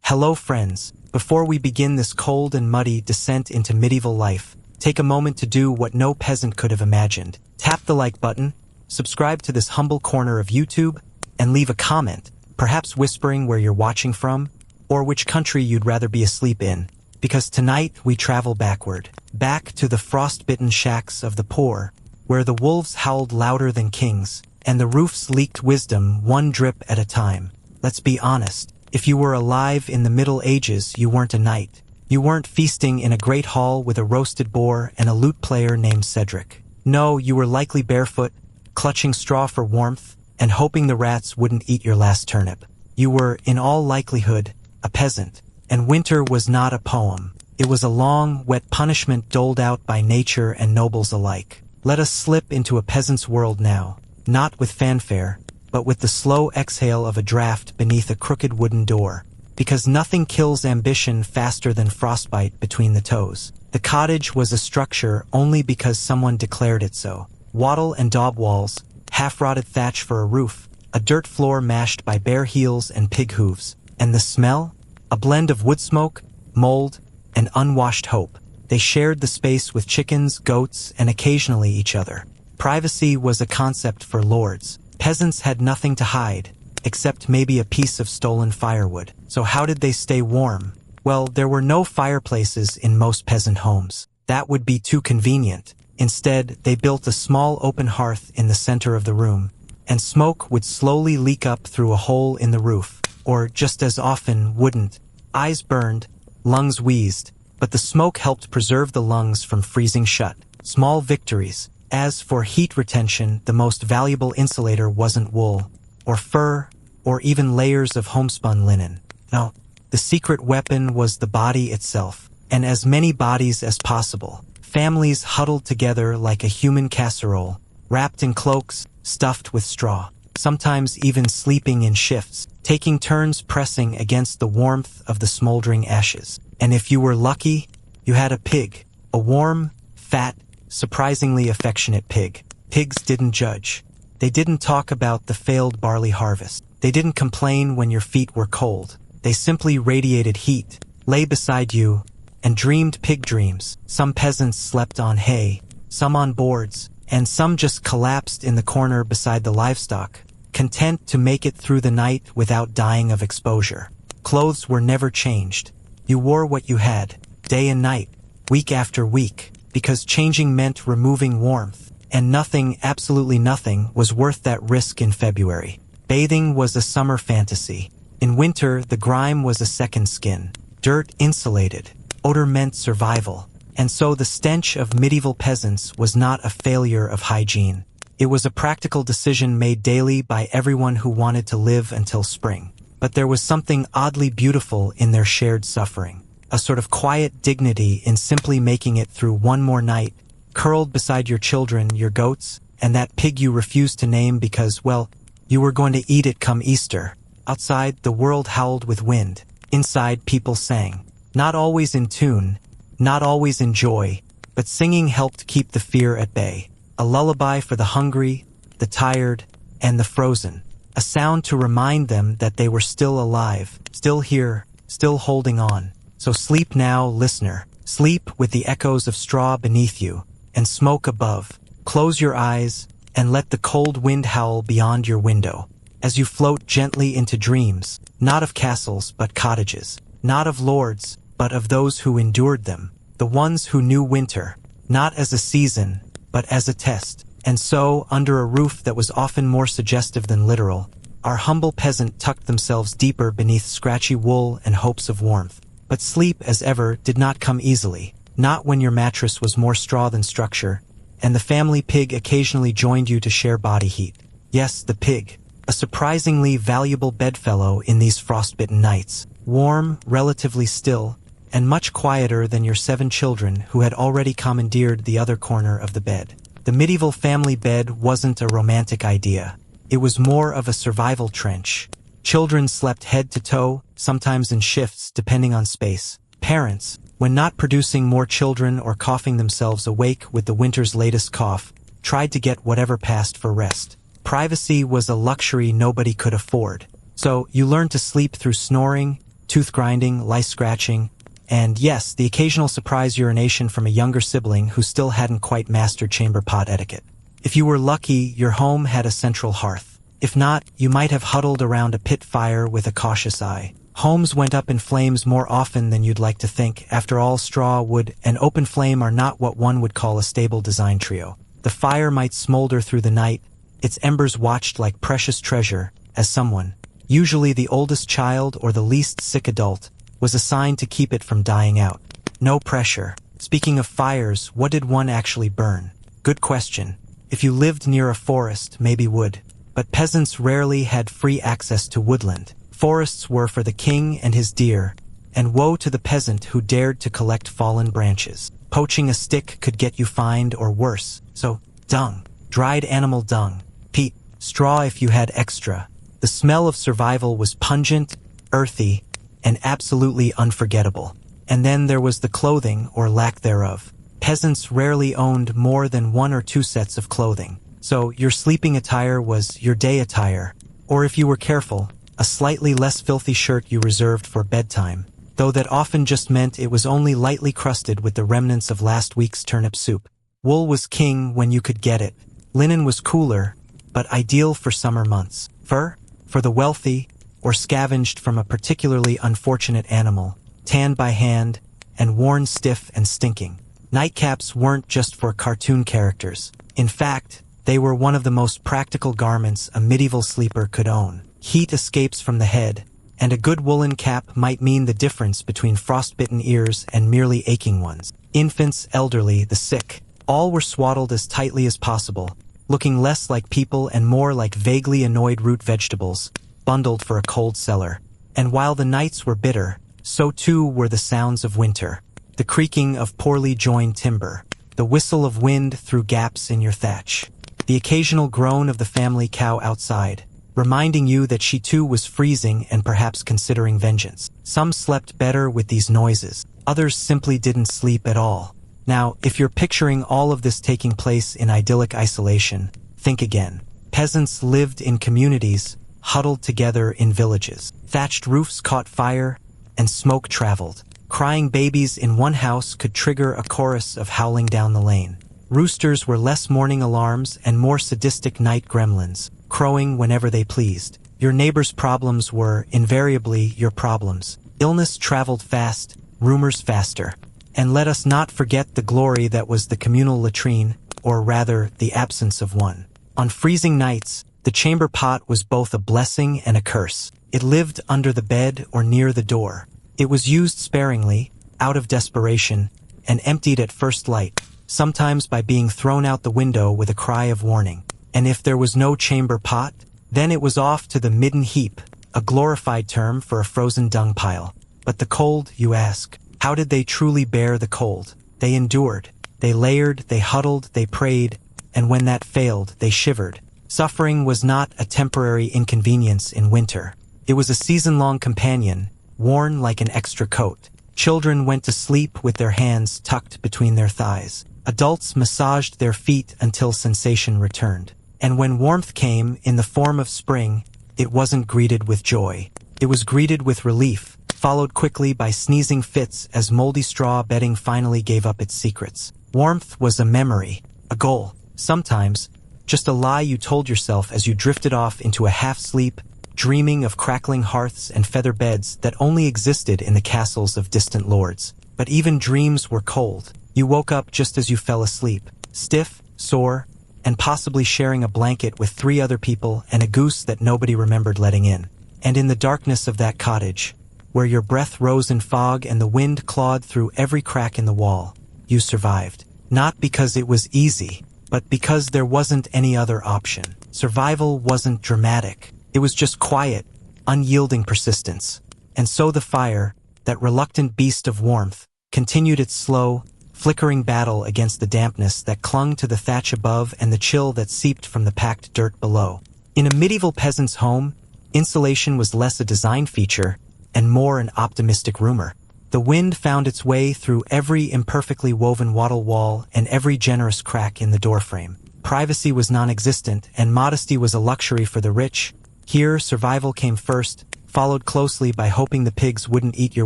Hello friends, before we begin this cold and muddy descent into medieval life, take a moment to do what no peasant could have imagined. Tap the like button, subscribe to this humble corner of YouTube, and leave a comment, perhaps whispering where you're watching from, or which country you'd rather be asleep in. Because tonight we travel backward, back to the frostbitten shacks of the poor, where the wolves howled louder than kings, and the roofs leaked wisdom one drip at a time. Let's be honest, if you were alive in the Middle Ages, you weren't a knight. You weren't feasting in a great hall with a roasted boar and a lute player named Cedric. No, you were likely barefoot, clutching straw for warmth, and hoping the rats wouldn't eat your last turnip. You were, in all likelihood, a peasant. And winter was not a poem. It was a long, wet punishment doled out by nature and nobles alike. Let us slip into a peasant's world now, not with fanfare, but with the slow exhale of a draft beneath a crooked wooden door. Because nothing kills ambition faster than frostbite between the toes. The cottage was a structure only because someone declared it so. Wattle and daub walls, half-rotted thatch for a roof, a dirt floor mashed by bare heels and pig hooves. And the smell? A blend of wood smoke, mold, and unwashed hope. They shared the space with chickens, goats, and occasionally each other. Privacy was a concept for lords. Peasants had nothing to hide, except maybe a piece of stolen firewood. So how did they stay warm? Well, there were no fireplaces in most peasant homes. That would be too convenient. Instead, they built a small open hearth in the center of the room, and smoke would slowly leak up through a hole in the roof. Or just as often wouldn't. Eyes burned, lungs wheezed, but the smoke helped preserve the lungs from freezing shut. Small victories. As for heat retention, the most valuable insulator wasn't wool, or fur, or even layers of homespun linen. No, the secret weapon was the body itself, and as many bodies as possible. Families huddled together like a human casserole, wrapped in cloaks, stuffed with straw. Sometimes even sleeping in shifts, taking turns pressing against the warmth of the smoldering ashes. And if you were lucky, you had a pig. A warm, fat, surprisingly affectionate pig. Pigs didn't judge. They didn't talk about the failed barley harvest. They didn't complain when your feet were cold. They simply radiated heat, lay beside you, and dreamed pig dreams. Some peasants slept on hay, some on boards, and some just collapsed in the corner beside the livestock, content to make it through the night without dying of exposure. Clothes were never changed. You wore what you had, day and night, week after week, because changing meant removing warmth, and nothing, absolutely nothing, was worth that risk in February. Bathing was a summer fantasy. In winter, the grime was a second skin. Dirt insulated. Odor meant survival. And so the stench of medieval peasants was not a failure of hygiene. It was a practical decision made daily by everyone who wanted to live until spring. But there was something oddly beautiful in their shared suffering. A sort of quiet dignity in simply making it through one more night, curled beside your children, your goats, and that pig you refused to name because, well, you were going to eat it come Easter. Outside, the world howled with wind. Inside, people sang. Not always in tune, not always in joy, but singing helped keep the fear at bay. A lullaby for the hungry, the tired, and the frozen. A sound to remind them that they were still alive, still here, still holding on. So sleep now, listener. Sleep with the echoes of straw beneath you, and smoke above. Close your eyes, and let the cold wind howl beyond your window, as you float gently into dreams, not of castles but cottages, not of lords, but of those who endured them, the ones who knew winter, not as a season, but as a test. And so, under a roof that was often more suggestive than literal, our humble peasant tucked themselves deeper beneath scratchy wool and hopes of warmth. But sleep, as ever, did not come easily, not when your mattress was more straw than structure, and the family pig occasionally joined you to share body heat. Yes, the pig, a surprisingly valuable bedfellow in these frostbitten nights, warm, relatively still, and much quieter than your 7 children who had already commandeered the other corner of the bed. The medieval family bed wasn't a romantic idea. It was more of a survival trench. Children slept head to toe, sometimes in shifts depending on space. Parents, when not producing more children or coughing themselves awake with the winter's latest cough, tried to get whatever passed for rest. Privacy was a luxury nobody could afford. So you learned to sleep through snoring, tooth grinding, lice scratching, and yes, the occasional surprise urination from a younger sibling who still hadn't quite mastered chamber pot etiquette. If you were lucky, your home had a central hearth. If not, you might have huddled around a pit fire with a cautious eye. Homes went up in flames more often than you'd like to think. After all, straw, wood, and open flame are not what one would call a stable design trio. The fire might smolder through the night, its embers watched like precious treasure, as someone, usually the oldest child or the least sick adult, was assigned to keep it from dying out. No pressure. Speaking of fires, what did one actually burn? Good question. If you lived near a forest, maybe wood. But peasants rarely had free access to woodland. Forests were for the king and his deer, and woe to the peasant who dared to collect fallen branches. Poaching a stick could get you fined or worse. So, dung. Dried animal dung. Peat. Straw if you had extra. The smell of survival was pungent, earthy, and absolutely unforgettable. And then there was the clothing, or lack thereof. Peasants rarely owned more than 1 or 2 sets of clothing. So your sleeping attire was your day attire, or if you were careful, a slightly less filthy shirt you reserved for bedtime, though that often just meant it was only lightly crusted with the remnants of last week's turnip soup. Wool was king when you could get it. Linen was cooler, but ideal for summer months. Fur? For the wealthy, or scavenged from a particularly unfortunate animal, tanned by hand, and worn stiff and stinking. Nightcaps weren't just for cartoon characters. In fact, they were one of the most practical garments a medieval sleeper could own. Heat escapes from the head, and a good woolen cap might mean the difference between frostbitten ears and merely aching ones. Infants, elderly, the sick, all were swaddled as tightly as possible, looking less like people and more like vaguely annoyed root vegetables, bundled for a cold cellar. And while the nights were bitter, so too were the sounds of winter. The creaking of poorly joined timber, the whistle of wind through gaps in your thatch, the occasional groan of the family cow outside, reminding you that she too was freezing and perhaps considering vengeance. Some slept better with these noises, others simply didn't sleep at all. Now, if you're picturing all of this taking place in idyllic isolation, think again. Peasants lived in communities, huddled together in villages. Thatched roofs caught fire, and smoke traveled. Crying babies in one house could trigger a chorus of howling down the lane. Roosters were less morning alarms and more sadistic night gremlins, crowing whenever they pleased. Your neighbor's problems were, invariably, your problems. Illness traveled fast, rumors faster. And let us not forget the glory that was the communal latrine, or rather, the absence of one. On freezing nights, the chamber pot was both a blessing and a curse. It lived under the bed or near the door. It was used sparingly, out of desperation, and emptied at first light, sometimes by being thrown out the window with a cry of warning. And if there was no chamber pot, then it was off to the midden heap, a glorified term for a frozen dung pile. But the cold, you ask, how did they truly bear the cold? They endured. They layered, they huddled, they prayed, and when that failed, they shivered. Suffering was not a temporary inconvenience in winter. It was a season-long companion, worn like an extra coat. Children went to sleep with their hands tucked between their thighs. Adults massaged their feet until sensation returned. And when warmth came in the form of spring, it wasn't greeted with joy. It was greeted with relief, followed quickly by sneezing fits as moldy straw bedding finally gave up its secrets. Warmth was a memory, a goal, sometimes just a lie you told yourself as you drifted off into a half-sleep, dreaming of crackling hearths and feather beds that only existed in the castles of distant lords. But even dreams were cold. You woke up just as you fell asleep, stiff, sore, and possibly sharing a blanket with 3 other people and a goose that nobody remembered letting in. And in the darkness of that cottage, where your breath rose in fog and the wind clawed through every crack in the wall, you survived. Not because it was easy, but because there wasn't any other option. Survival wasn't dramatic. It was just quiet, unyielding persistence. And so the fire, that reluctant beast of warmth, continued its slow, flickering battle against the dampness that clung to the thatch above and the chill that seeped from the packed dirt below. In a medieval peasant's home, insulation was less a design feature and more an optimistic rumor. The wind found its way through every imperfectly woven wattle wall and every generous crack in the doorframe. Privacy was non-existent, and modesty was a luxury for the rich. Here, survival came first, followed closely by hoping the pigs wouldn't eat your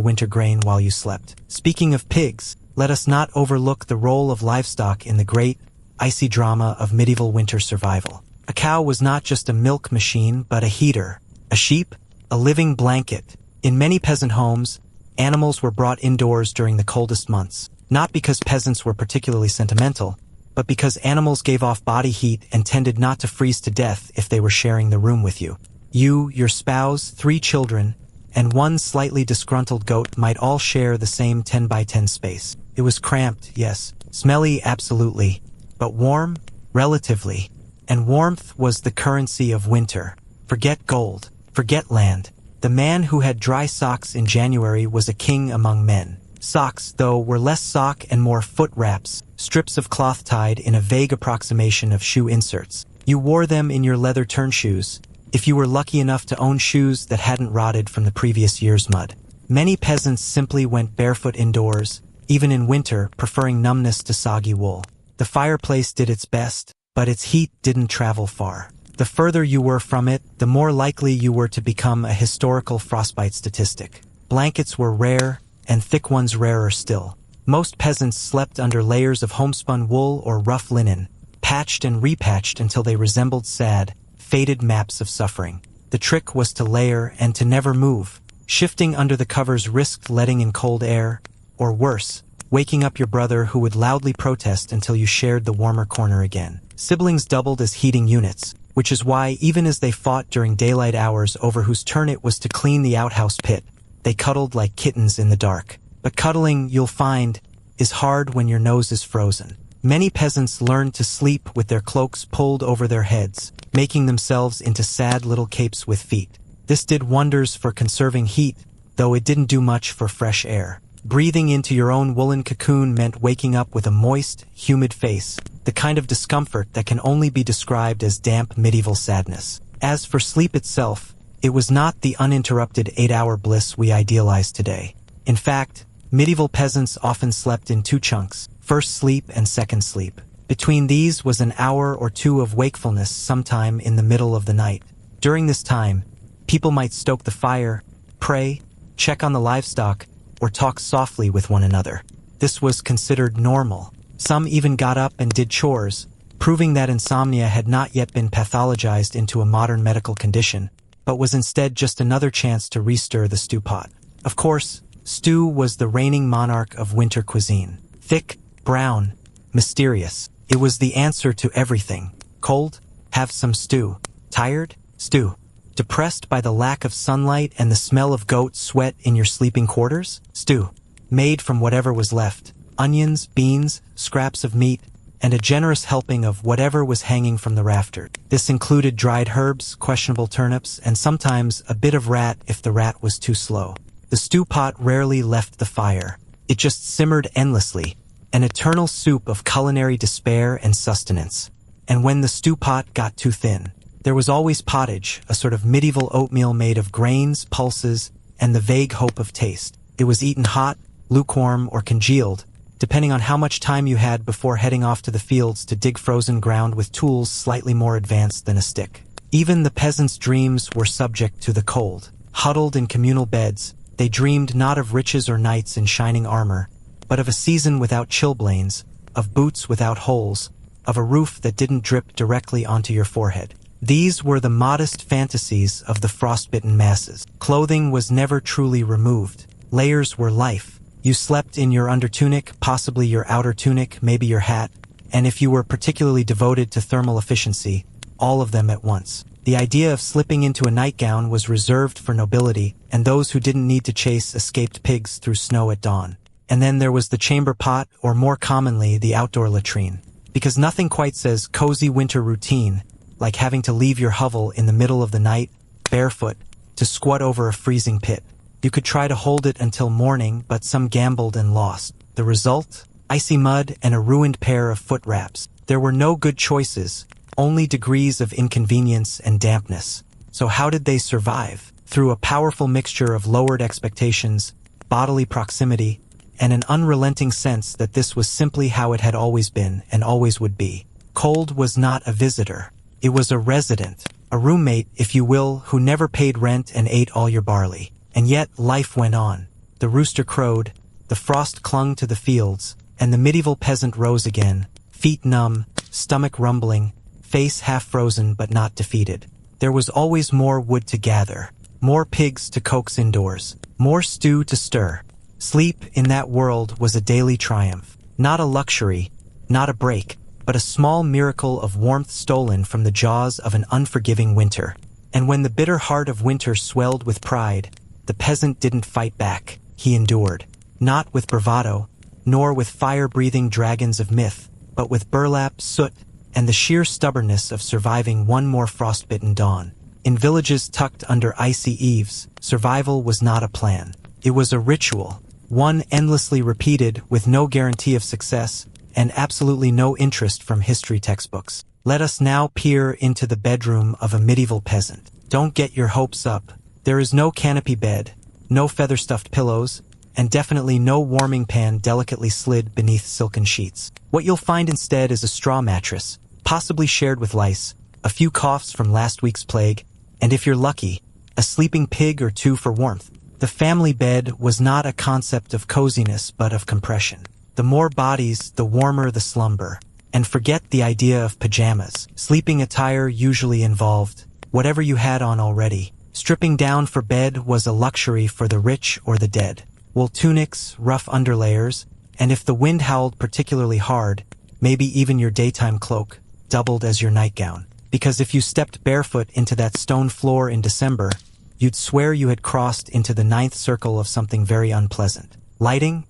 winter grain while you slept. Speaking of pigs, let us not overlook the role of livestock in the great, icy drama of medieval winter survival. A cow was not just a milk machine, but a heater. A sheep, a living blanket. In many peasant homes, animals were brought indoors during the coldest months, not because peasants were particularly sentimental, but because animals gave off body heat and tended not to freeze to death if they were sharing the room with you. You, your spouse, 3 children, and 1 slightly disgruntled goat might all share the same 10 by 10 space. It was cramped, yes. Smelly, absolutely. But warm? Relatively. And warmth was the currency of winter. Forget gold. Forget land. The man who had dry socks in January was a king among men. Socks, though, were less sock and more foot wraps, strips of cloth tied in a vague approximation of shoe inserts. You wore them in your leather turnshoes, if you were lucky enough to own shoes that hadn't rotted from the previous year's mud. Many peasants simply went barefoot indoors, even in winter, preferring numbness to soggy wool. The fireplace did its best, but its heat didn't travel far. The further you were from it, the more likely you were to become a historical frostbite statistic. Blankets were rare, and thick ones rarer still. Most peasants slept under layers of homespun wool or rough linen, patched and repatched until they resembled sad, faded maps of suffering. The trick was to layer and to never move. Shifting under the covers risked letting in cold air, or worse, waking up your brother who would loudly protest until you shared the warmer corner again. Siblings doubled as heating units, which is why even as they fought during daylight hours over whose turn it was to clean the outhouse pit, they cuddled like kittens in the dark. But cuddling, you'll find, is hard when your nose is frozen. Many peasants learned to sleep with their cloaks pulled over their heads, making themselves into sad little capes with feet. This did wonders for conserving heat, though it didn't do much for fresh air. Breathing into your own woolen cocoon meant waking up with a moist, humid face, the kind of discomfort that can only be described as damp medieval sadness. As for sleep itself, it was not the uninterrupted 8-hour bliss we idealize today. In fact, medieval peasants often slept in 2 chunks, first sleep and second sleep. Between these was an hour or 2 of wakefulness sometime in the middle of the night. During this time, people might stoke the fire, pray, check on the livestock, or talk softly with one another. This was considered normal. Some even got up and did chores, proving that insomnia had not yet been pathologized into a modern medical condition, but was instead just another chance to restir the stew pot. Of course, stew was the reigning monarch of winter cuisine. Thick, brown, mysterious. It was the answer to everything. Cold? Have some stew. Tired? Stew. Depressed by the lack of sunlight and the smell of goat sweat in your sleeping quarters? Stew. Made from whatever was left. Onions, beans, scraps of meat, and a generous helping of whatever was hanging from the rafters. This included dried herbs, questionable turnips, and sometimes a bit of rat if the rat was too slow. The stew pot rarely left the fire. It just simmered endlessly, an eternal soup of culinary despair and sustenance. And when the stew pot got too thin, there was always pottage, a sort of medieval oatmeal made of grains, pulses, and the vague hope of taste. It was eaten hot, lukewarm, or congealed, depending on how much time you had before heading off to the fields to dig frozen ground with tools slightly more advanced than a stick. Even the peasants' dreams were subject to the cold. Huddled in communal beds, they dreamed not of riches or knights in shining armor, but of a season without chilblains, of boots without holes, of a roof that didn't drip directly onto your forehead. These were the modest fantasies of the frostbitten masses. Clothing was never truly removed. Layers were life. You slept in your undertunic, possibly your outer tunic, maybe your hat, and if you were particularly devoted to thermal efficiency, all of them at once. The idea of slipping into a nightgown was reserved for nobility and those who didn't need to chase escaped pigs through snow at dawn. And then there was the chamber pot, or more commonly, the outdoor latrine. Because nothing quite says cozy winter routine like having to leave your hovel in the middle of the night, barefoot, to squat over a freezing pit. You could try to hold it until morning, but some gambled and lost. The result? Icy mud and a ruined pair of foot wraps. There were no good choices, only degrees of inconvenience and dampness. So how did they survive? Through a powerful mixture of lowered expectations, bodily proximity, and an unrelenting sense that this was simply how it had always been and always would be. Cold was not a visitor. It was a resident, A roommate, if you will, who never paid rent and ate all your barley. And yet, life went on. The rooster crowed, the frost clung to the fields, and the medieval peasant rose again, feet numb, stomach rumbling, face half frozen but not defeated. There was always more wood to gather, more pigs to coax indoors, more stew to stir. Sleep in that world was a daily triumph. Not a luxury, not a break, but a small miracle of warmth stolen from the jaws of an unforgiving winter. And when the bitter heart of winter swelled with pride, the peasant didn't fight back. He endured. Not with bravado, nor with fire-breathing dragons of myth, but with burlap, soot, and the sheer stubbornness of surviving one more frostbitten dawn. In villages tucked under icy eaves, survival was not a plan. It was a ritual, one endlessly repeated with no guarantee of success and absolutely no interest from history textbooks. Let us now peer into the bedroom of a medieval peasant. Don't get your hopes up. There is no canopy bed, no feather-stuffed pillows, and definitely no warming pan delicately slid beneath silken sheets. What you'll find instead is a straw mattress, possibly shared with lice, a few coughs from last week's plague, and if you're lucky, a sleeping pig or two for warmth. The family bed was not a concept of coziness but of compression. The more bodies, the warmer the slumber. And forget the idea of pajamas. Sleeping attire usually involved whatever you had on already. Stripping down for bed was a luxury for the rich or the dead. Wool tunics, rough underlayers, and if the wind howled particularly hard, maybe even your daytime cloak doubled as your nightgown. Because if you stepped barefoot into that stone floor in December, you'd swear you had crossed into the ninth circle of something very unpleasant. Lighting?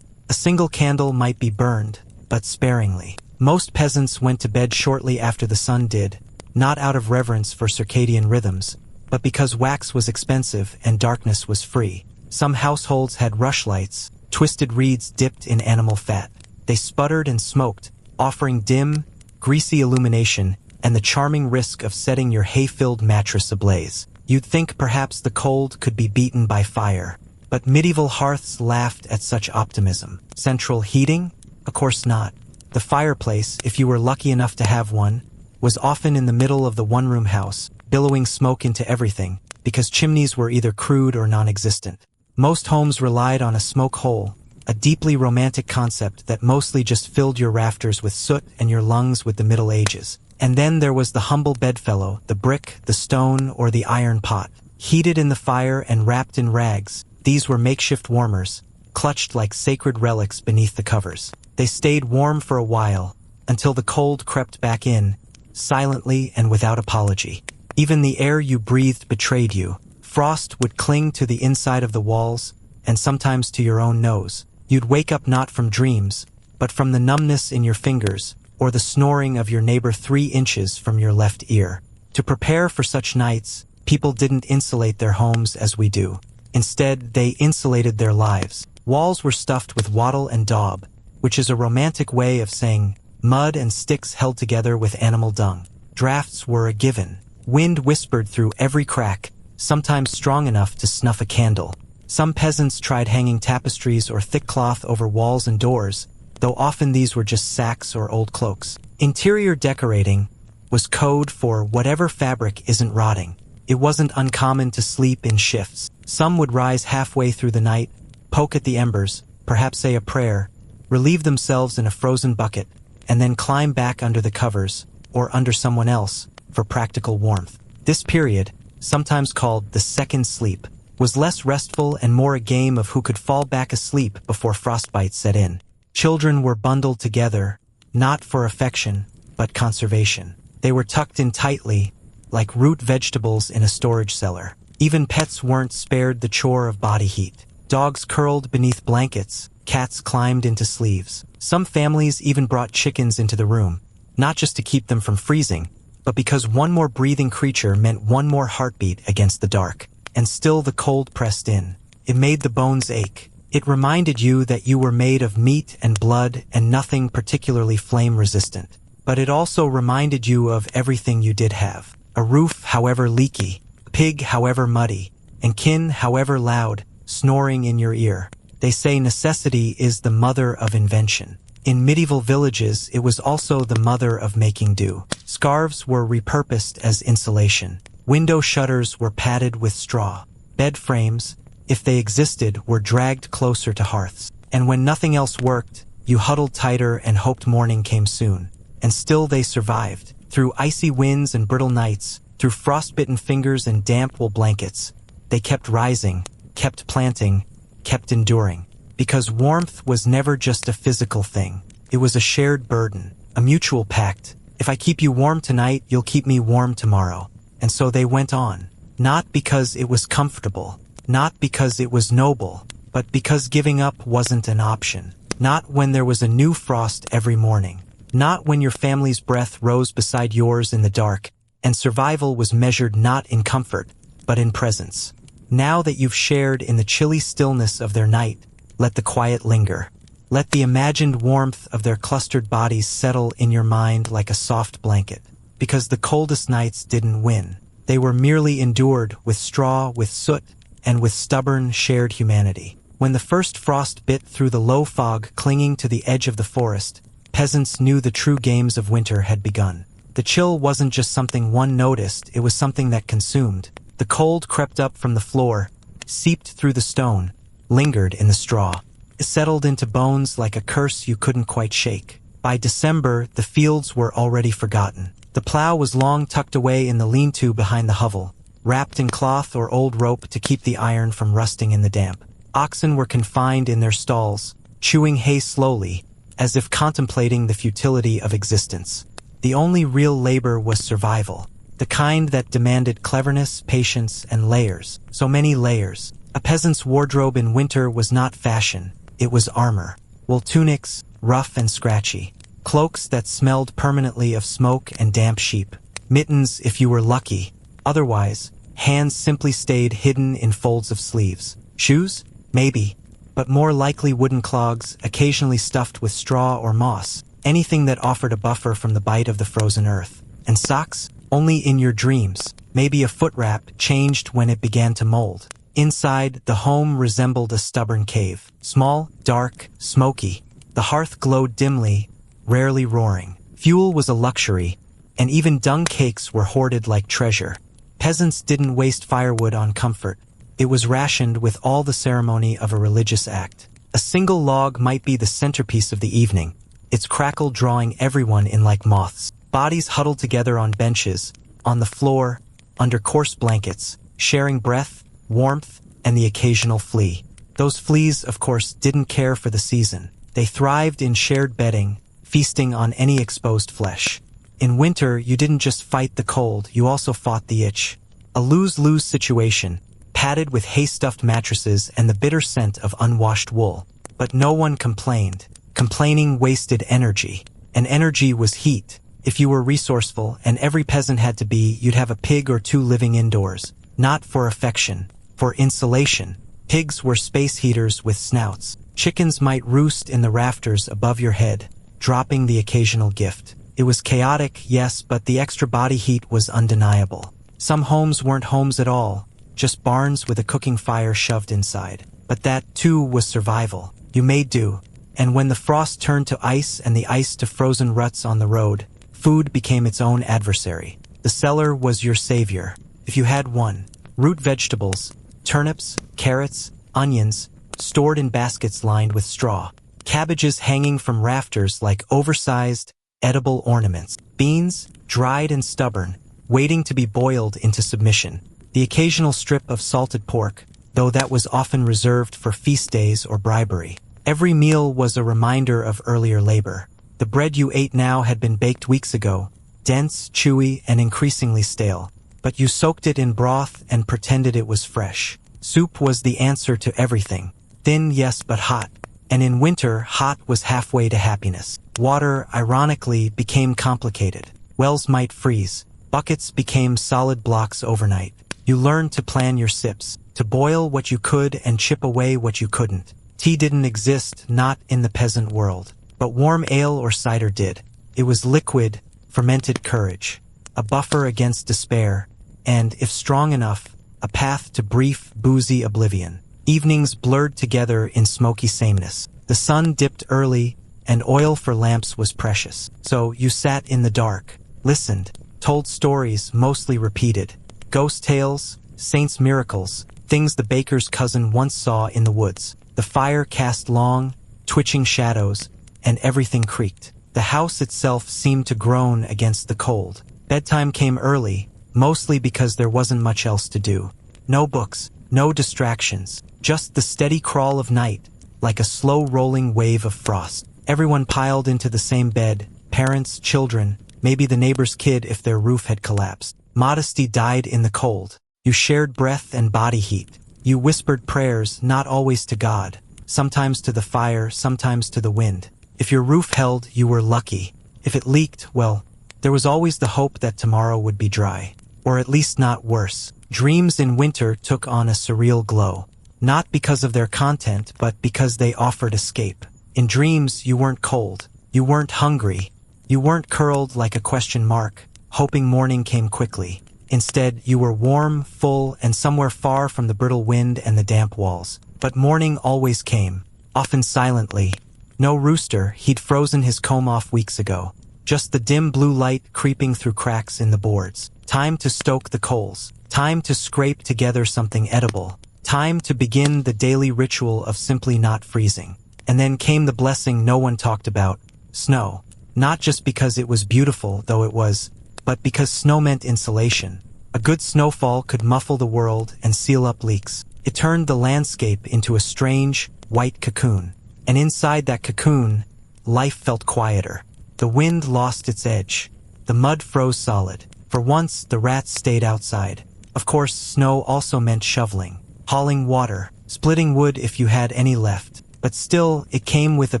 A single candle might be burned, but sparingly. Most peasants went to bed shortly after the sun did, not out of reverence for circadian rhythms, but because wax was expensive and darkness was free. Some households had rushlights, twisted reeds dipped in animal fat. They sputtered and smoked, offering dim, greasy illumination and the charming risk of setting your hay-filled mattress ablaze. You'd think perhaps the cold could be beaten by fire, but medieval hearths laughed at such optimism. Central heating? Of course not. The fireplace, if you were lucky enough to have one, was often in the middle of the one-room house, billowing smoke into everything, because chimneys were either crude or non-existent. Most homes relied on a smoke hole, a deeply romantic concept that mostly just filled your rafters with soot and your lungs with the Middle Ages. And then there was the humble bedfellow, the brick, the stone, or the iron pot. Heated in the fire and wrapped in rags, these were makeshift warmers, clutched like sacred relics beneath the covers. They stayed warm for a while, until the cold crept back in, silently and without apology. Even the air you breathed betrayed you. Frost would cling to the inside of the walls, and sometimes to your own nose. You'd wake up not from dreams, but from the numbness in your fingers, or the snoring of your neighbor 3 inches from your left ear. To prepare for such nights, people didn't insulate their homes as we do. Instead, they insulated their lives. Walls were stuffed with wattle and daub, which is a romantic way of saying mud and sticks held together with animal dung. Drafts were a given. Wind whispered through every crack, sometimes strong enough to snuff a candle. Some peasants tried hanging tapestries or thick cloth over walls and doors, though often these were just sacks or old cloaks. Interior decorating was code for whatever fabric isn't rotting. It wasn't uncommon to sleep in shifts. Some would rise halfway through the night, poke at the embers, perhaps say a prayer, relieve themselves in a frozen bucket, and then climb back under the covers, or under someone else, for practical warmth. This period, sometimes called the second sleep, was less restful and more a game of who could fall back asleep before frostbite set in. Children were bundled together, not for affection, but conservation. They were tucked in tightly, like root vegetables in a storage cellar. Even pets weren't spared the chore of body heat. Dogs curled beneath blankets, cats climbed into sleeves. Some families even brought chickens into the room, not just to keep them from freezing, but because one more breathing creature meant one more heartbeat against the dark. And still the cold pressed in. It made the bones ache. It reminded you that you were made of meat and blood and nothing particularly flame-resistant. But it also reminded you of everything you did have. A roof, however leaky, a pig, however muddy, and kin, however loud, snoring in your ear. They say necessity is the mother of invention. In medieval villages, it was also the mother of making do. Scarves were repurposed as insulation. Window shutters were padded with straw. Bed frames, if they existed, were dragged closer to hearths. And when nothing else worked, you huddled tighter and hoped morning came soon. And still they survived. Through icy winds and brittle nights, through frostbitten fingers and damp wool blankets, they kept rising, kept planting, kept enduring. Because warmth was never just a physical thing. It was a shared burden, a mutual pact. If I keep you warm tonight, you'll keep me warm tomorrow. And so they went on. Not because it was comfortable, not because it was noble, but because giving up wasn't an option. Not when there was a new frost every morning. Not when your family's breath rose beside yours in the dark, and survival was measured not in comfort, but in presence. Now that you've shared in the chilly stillness of their night, let the quiet linger. Let the imagined warmth of their clustered bodies settle in your mind like a soft blanket. Because the coldest nights didn't win. They were merely endured with straw, with soot, and with stubborn, shared humanity. When the first frost bit through the low fog clinging to the edge of the forest, peasants knew the true games of winter had begun. The chill wasn't just something one noticed, it was something that consumed. The cold crept up from the floor, seeped through the stone, lingered in the straw. It settled into bones like a curse you couldn't quite shake. By December, the fields were already forgotten. The plow was long tucked away in the lean-to behind the hovel, wrapped in cloth or old rope to keep the iron from rusting in the damp. Oxen were confined in their stalls, chewing hay slowly, as if contemplating the futility of existence. The only real labor was survival, the kind that demanded cleverness, patience, and layers. So many layers. A peasant's wardrobe in winter was not fashion, it was armor. Wool tunics, rough and scratchy. Cloaks that smelled permanently of smoke and damp sheep. Mittens if you were lucky. Otherwise, hands simply stayed hidden in folds of sleeves. Shoes? Maybe. But more likely wooden clogs, occasionally stuffed with straw or moss. Anything that offered a buffer from the bite of the frozen earth. And socks? Only in your dreams. Maybe a foot wrap changed when it began to mold. Inside, the home resembled a stubborn cave. Small, dark, smoky. The hearth glowed dimly, rarely roaring. Fuel was a luxury, and even dung cakes were hoarded like treasure. Peasants didn't waste firewood on comfort. It was rationed with all the ceremony of a religious act. A single log might be the centerpiece of the evening, its crackle drawing everyone in like moths. Bodies huddled together on benches, on the floor, under coarse blankets, sharing breath, warmth, and the occasional flea. Those fleas, of course, didn't care for the season. They thrived in shared bedding, feasting on any exposed flesh. In winter, you didn't just fight the cold, you also fought the itch. A lose-lose situation, padded with hay-stuffed mattresses and the bitter scent of unwashed wool. But no one complained. Complaining wasted energy. And energy was heat. If you were resourceful, and every peasant had to be, you'd have a pig or two living indoors. Not for affection. For insulation. Pigs were space heaters with snouts. Chickens might roost in the rafters above your head, dropping the occasional gift. It was chaotic, yes, but the extra body heat was undeniable. Some homes weren't homes at all, just barns with a cooking fire shoved inside. But that, too, was survival. You made do. And when the frost turned to ice and the ice to frozen ruts on the road, food became its own adversary. The cellar was your savior, if you had one. Root vegetables, turnips, carrots, onions, stored in baskets lined with straw. Cabbages hanging from rafters like oversized, edible ornaments. Beans, dried and stubborn, waiting to be boiled into submission. The occasional strip of salted pork, though that was often reserved for feast days or bribery. Every meal was a reminder of earlier labor. The bread you ate now had been baked weeks ago, dense, chewy, and increasingly stale. But you soaked it in broth and pretended it was fresh. Soup was the answer to everything. Thin, yes, but hot. And in winter, hot was halfway to happiness. Water, ironically, became complicated. Wells might freeze. Buckets became solid blocks overnight. You learned to plan your sips, to boil what you could and chip away what you couldn't. Tea didn't exist, not in the peasant world. But warm ale or cider did. It was liquid, fermented courage. A buffer against despair, and, if strong enough, a path to brief, boozy oblivion. Evenings blurred together in smoky sameness. The sun dipped early, and oil for lamps was precious. So you sat in the dark, listened, told stories mostly repeated, ghost tales, saints' miracles, things the baker's cousin once saw in the woods. The fire cast long, twitching shadows, and everything creaked. The house itself seemed to groan against the cold. Bedtime came early, mostly because there wasn't much else to do. No books, no distractions, just the steady crawl of night, like a slow rolling wave of frost. Everyone piled into the same bed, parents, children, maybe the neighbor's kid if their roof had collapsed. Modesty died in the cold. You shared breath and body heat. You whispered prayers, not always to God, sometimes to the fire, sometimes to the wind. If your roof held, you were lucky. If it leaked, well, there was always the hope that tomorrow would be dry. Or at least not worse. Dreams in winter took on a surreal glow. Not because of their content, but because they offered escape. In dreams, you weren't cold. You weren't hungry. You weren't curled like a question mark, hoping morning came quickly. Instead, you were warm, full, and somewhere far from the brittle wind and the damp walls. But morning always came, often silently. No rooster, he'd frozen his comb off weeks ago. Just the dim blue light creeping through cracks in the boards. Time to stoke the coals. Time to scrape together something edible. Time to begin the daily ritual of simply not freezing. And then came the blessing no one talked about, snow. Not just because it was beautiful, though it was, but because snow meant insulation. A good snowfall could muffle the world and seal up leaks. It turned the landscape into a strange, white cocoon. And inside that cocoon, life felt quieter. The wind lost its edge. The mud froze solid. For once, the rats stayed outside. Of course, snow also meant shoveling, hauling water, splitting wood if you had any left. But still, it came with a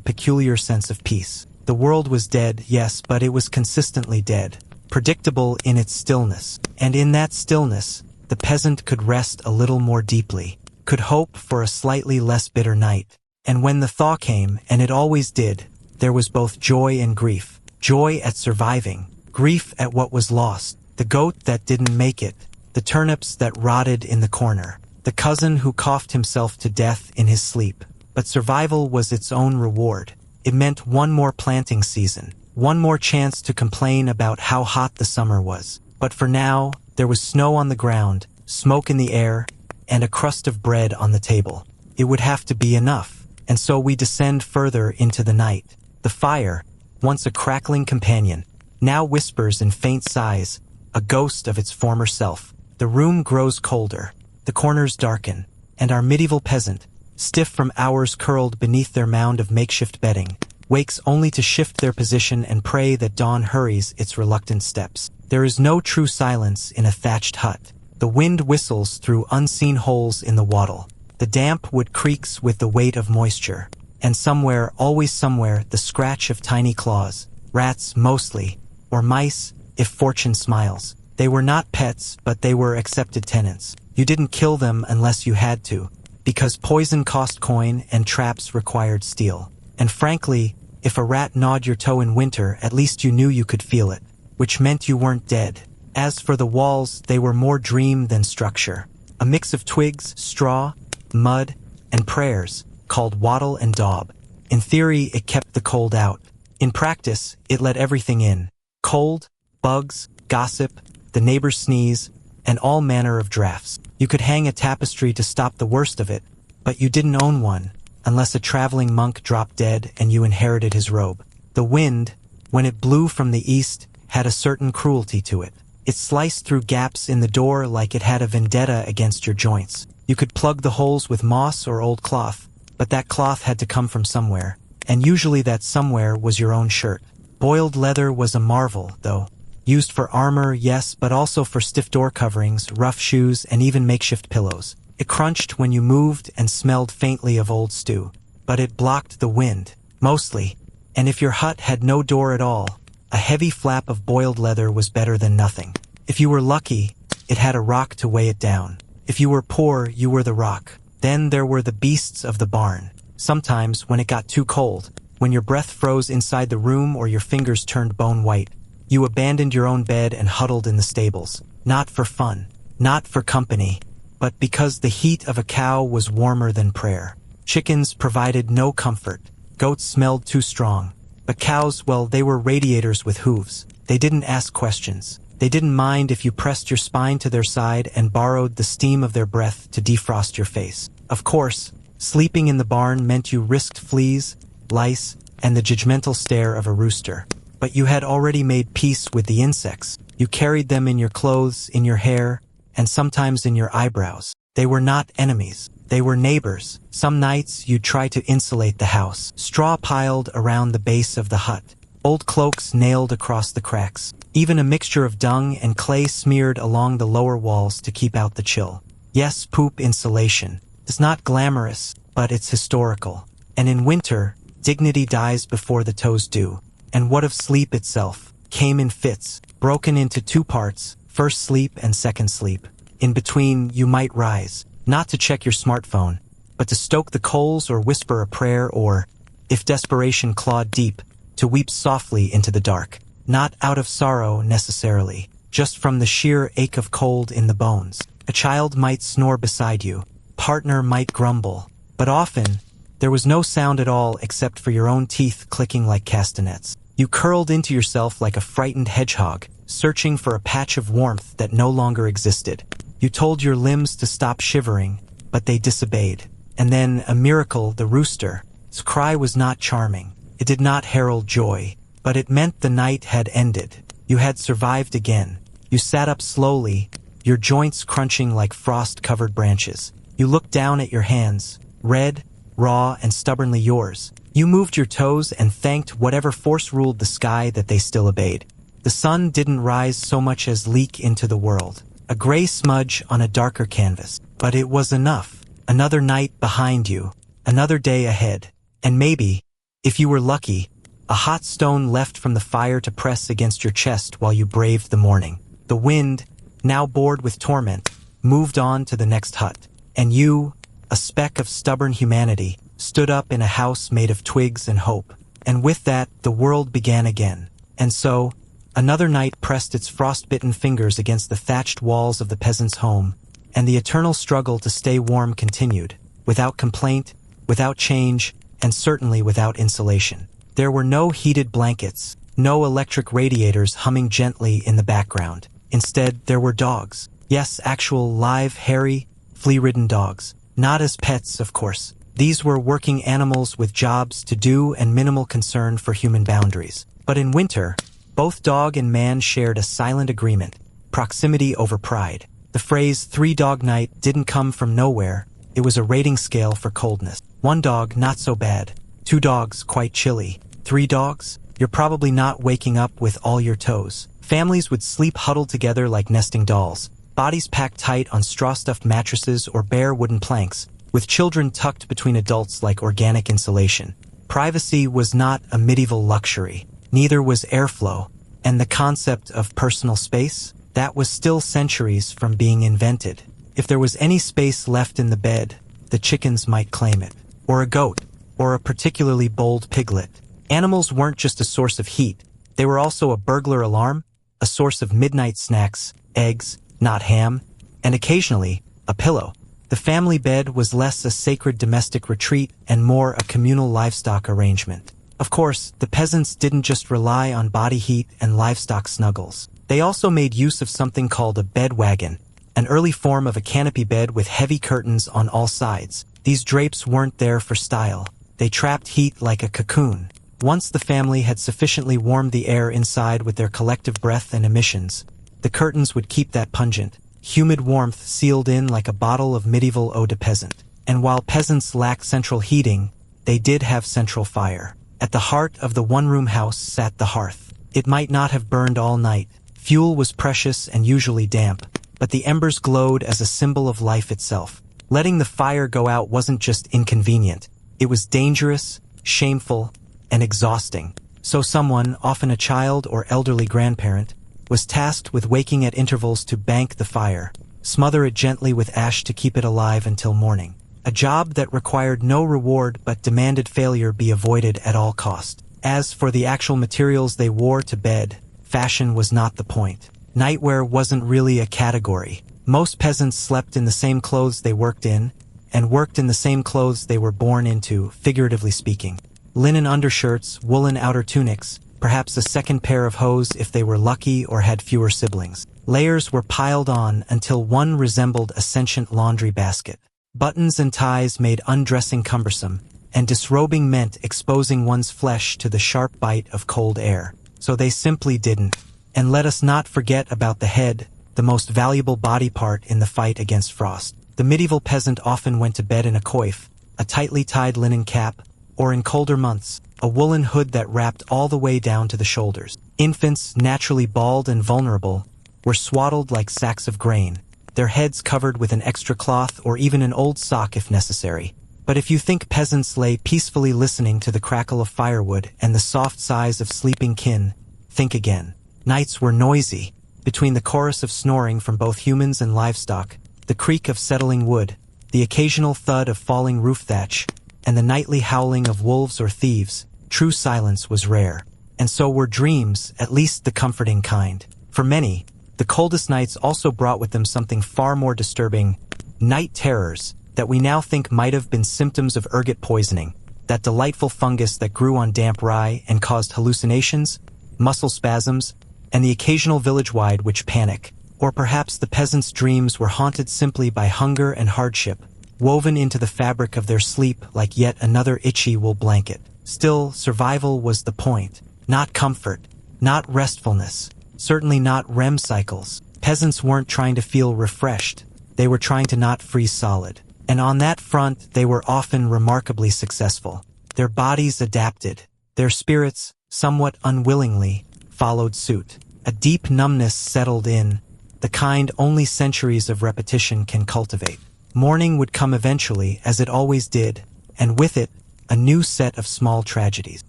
peculiar sense of peace. The world was dead, yes, but it was consistently dead. Predictable in its stillness. And in that stillness, the peasant could rest a little more deeply, could hope for a slightly less bitter night. And when the thaw came, and it always did, there was both joy and grief. Joy at surviving, grief at what was lost. The goat that didn't make it, the turnips that rotted in the corner, the cousin who coughed himself to death in his sleep. But survival was its own reward. It meant one more planting season, one more chance to complain about how hot the summer was. But for now, there was snow on the ground, smoke in the air, and a crust of bread on the table. It would have to be enough. And so we descend further into the night. The fire, once a crackling companion, now whispers in faint sighs, a ghost of its former self. The room grows colder, the corners darken, and our medieval peasant, stiff from hours curled beneath their mound of makeshift bedding, wakes only to shift their position and pray that dawn hurries its reluctant steps. There is no true silence in a thatched hut. The wind whistles through unseen holes in the wattle. The damp wood creaks with the weight of moisture. And somewhere, always somewhere, the scratch of tiny claws. Rats, mostly. Or mice, if fortune smiles. They were not pets, but they were accepted tenants. You didn't kill them unless you had to, because poison cost coin and traps required steel. And frankly, if a rat gnawed your toe in winter, at least you knew you could feel it, which meant you weren't dead. As for the walls, they were more dream than structure. A mix of twigs, straw, mud, and prayers, called wattle and daub. In theory, it kept the cold out. In practice, it let everything in. Cold, bugs, gossip, the neighbor's sneeze, and all manner of drafts. You could hang a tapestry to stop the worst of it, but you didn't own one, unless a traveling monk dropped dead and you inherited his robe. The wind, when it blew from the east, had a certain cruelty to it. It sliced through gaps in the door like it had a vendetta against your joints. You could plug the holes with moss or old cloth, but that cloth had to come from somewhere, and usually that somewhere was your own shirt. Boiled leather was a marvel, though. Used for armor, yes, but also for stiff door coverings, rough shoes, and even makeshift pillows. It crunched when you moved and smelled faintly of old stew. But it blocked the wind, mostly. And if your hut had no door at all, a heavy flap of boiled leather was better than nothing. If you were lucky, it had a rock to weigh it down. If you were poor, you were the rock. Then there were the beasts of the barn. Sometimes, when it got too cold, when your breath froze inside the room or your fingers turned bone white, you abandoned your own bed and huddled in the stables. Not for fun, not for company, but because the heat of a cow was warmer than prayer. Chickens provided no comfort. Goats smelled too strong. But cows, well, they were radiators with hooves. They didn't ask questions. They didn't mind if you pressed your spine to their side and borrowed the steam of their breath to defrost your face. Of course, sleeping in the barn meant you risked fleas, lice, and the judgmental stare of a rooster. But you had already made peace with the insects. You carried them in your clothes, in your hair, and sometimes in your eyebrows. They were not enemies. They were neighbors. Some nights you'd try to insulate the house. Straw piled around the base of the hut. Old cloaks nailed across the cracks. Even a mixture of dung and clay smeared along the lower walls to keep out the chill. Yes, poop insulation. It's not glamorous, but it's historical. And in winter, dignity dies before the toes do. And what of sleep itself? Came in fits, broken into two parts, first sleep and second sleep. In between, you might rise, not to check your smartphone, but to stoke the coals or whisper a prayer or, if desperation clawed deep, to weep softly into the dark. Not out of sorrow necessarily, just from the sheer ache of cold in the bones. A child might snore beside you, partner might grumble, but often, there was no sound at all except for your own teeth clicking like castanets. You curled into yourself like a frightened hedgehog, searching for a patch of warmth that no longer existed. You told your limbs to stop shivering, but they disobeyed. And then, a miracle, the rooster. Its cry was not charming. It did not herald joy, but it meant the night had ended. You had survived again. You sat up slowly, your joints crunching like frost-covered branches. You looked down at your hands, red, raw, and stubbornly yours. You moved your toes and thanked whatever force ruled the sky that they still obeyed. The sun didn't rise so much as leak into the world. A gray smudge on a darker canvas. But it was enough. Another night behind you. Another day ahead. And maybe, if you were lucky, a hot stone left from the fire to press against your chest while you braved the morning. The wind, now bored with torment, moved on to the next hut. And you, a speck of stubborn humanity, stood up in a house made of twigs and hope. And with that, the world began again. And so, another night pressed its frostbitten fingers against the thatched walls of the peasant's home, and the eternal struggle to stay warm continued, without complaint, without change, and certainly without insulation. There were no heated blankets, no electric radiators humming gently in the background. Instead, there were dogs. Yes, actual live, hairy, flea-ridden dogs. Not as pets, of course. These were working animals with jobs to do and minimal concern for human boundaries. But in winter, both dog and man shared a silent agreement, proximity over pride. The phrase three-dog night didn't come from nowhere. It was a rating scale for coldness. One dog, not so bad. Two dogs, quite chilly. Three dogs? You're probably not waking up with all your toes. Families would sleep huddled together like nesting dolls, bodies packed tight on straw-stuffed mattresses or bare wooden planks, with children tucked between adults like organic insulation. Privacy was not a medieval luxury. Neither was airflow. And the concept of personal space? That was still centuries from being invented. If there was any space left in the bed, the chickens might claim it. Or a goat. Or a particularly bold piglet. Animals weren't just a source of heat. They were also a burglar alarm, a source of midnight snacks, eggs, not ham, and occasionally, a pillow. The family bed was less a sacred domestic retreat and more a communal livestock arrangement. Of course, the peasants didn't just rely on body heat and livestock snuggles. They also made use of something called a bed wagon, an early form of a canopy bed with heavy curtains on all sides. These drapes weren't there for style. They trapped heat like a cocoon. Once the family had sufficiently warmed the air inside with their collective breath and emissions, the curtains would keep that pungent, humid warmth sealed in like a bottle of medieval eau de peasant. And while peasants lacked central heating, they did have central fire. At the heart of the one-room house sat the hearth. It might not have burned all night. Fuel was precious and usually damp, but the embers glowed as a symbol of life itself. Letting the fire go out wasn't just inconvenient. It was dangerous, shameful, and exhausting. So someone, often a child or elderly grandparent, was tasked with waking at intervals to bank the fire, smother it gently with ash to keep it alive until morning. A job that required no reward but demanded failure be avoided at all cost. As for the actual materials they wore to bed, fashion was not the point. Nightwear wasn't really a category. Most peasants slept in the same clothes they worked in, and worked in the same clothes they were born into, figuratively speaking. linen undershirts, woolen outer tunics, perhaps a second pair of hose if they were lucky or had fewer siblings. Layers were piled on until one resembled a sentient laundry basket. Buttons and ties made undressing cumbersome, and disrobing meant exposing one's flesh to the sharp bite of cold air. So they simply didn't. And let us not forget about the head, the most valuable body part in the fight against frost. The medieval peasant often went to bed in a coif, a tightly tied linen cap, or in colder months, a woolen hood that wrapped all the way down to the shoulders. Infants, naturally bald and vulnerable, were swaddled like sacks of grain, their heads covered with an extra cloth or even an old sock if necessary. But if you think peasants lay peacefully listening to the crackle of firewood and the soft sighs of sleeping kin, think again. Nights were noisy. Between the chorus of snoring from both humans and livestock, the creak of settling wood, the occasional thud of falling roof thatch, and the nightly howling of wolves or thieves, true silence was rare. And so were dreams, at least the comforting kind. For many, the coldest nights also brought with them something far more disturbing, night terrors, that we now think might have been symptoms of ergot poisoning, that delightful fungus that grew on damp rye and caused hallucinations, muscle spasms, and the occasional village-wide witch panic. Or perhaps the peasants' dreams were haunted simply by hunger and hardship, woven into the fabric of their sleep like yet another itchy wool blanket. Still, survival was the point, not comfort, not restfulness, certainly not REM cycles. Peasants weren't trying to feel refreshed, they were trying to not freeze solid. And on that front, they were often remarkably successful. Their bodies adapted. Their spirits, somewhat unwillingly, followed suit. A deep numbness settled in, the kind only centuries of repetition can cultivate. Morning would come eventually, as it always did, and with it, a new set of small tragedies.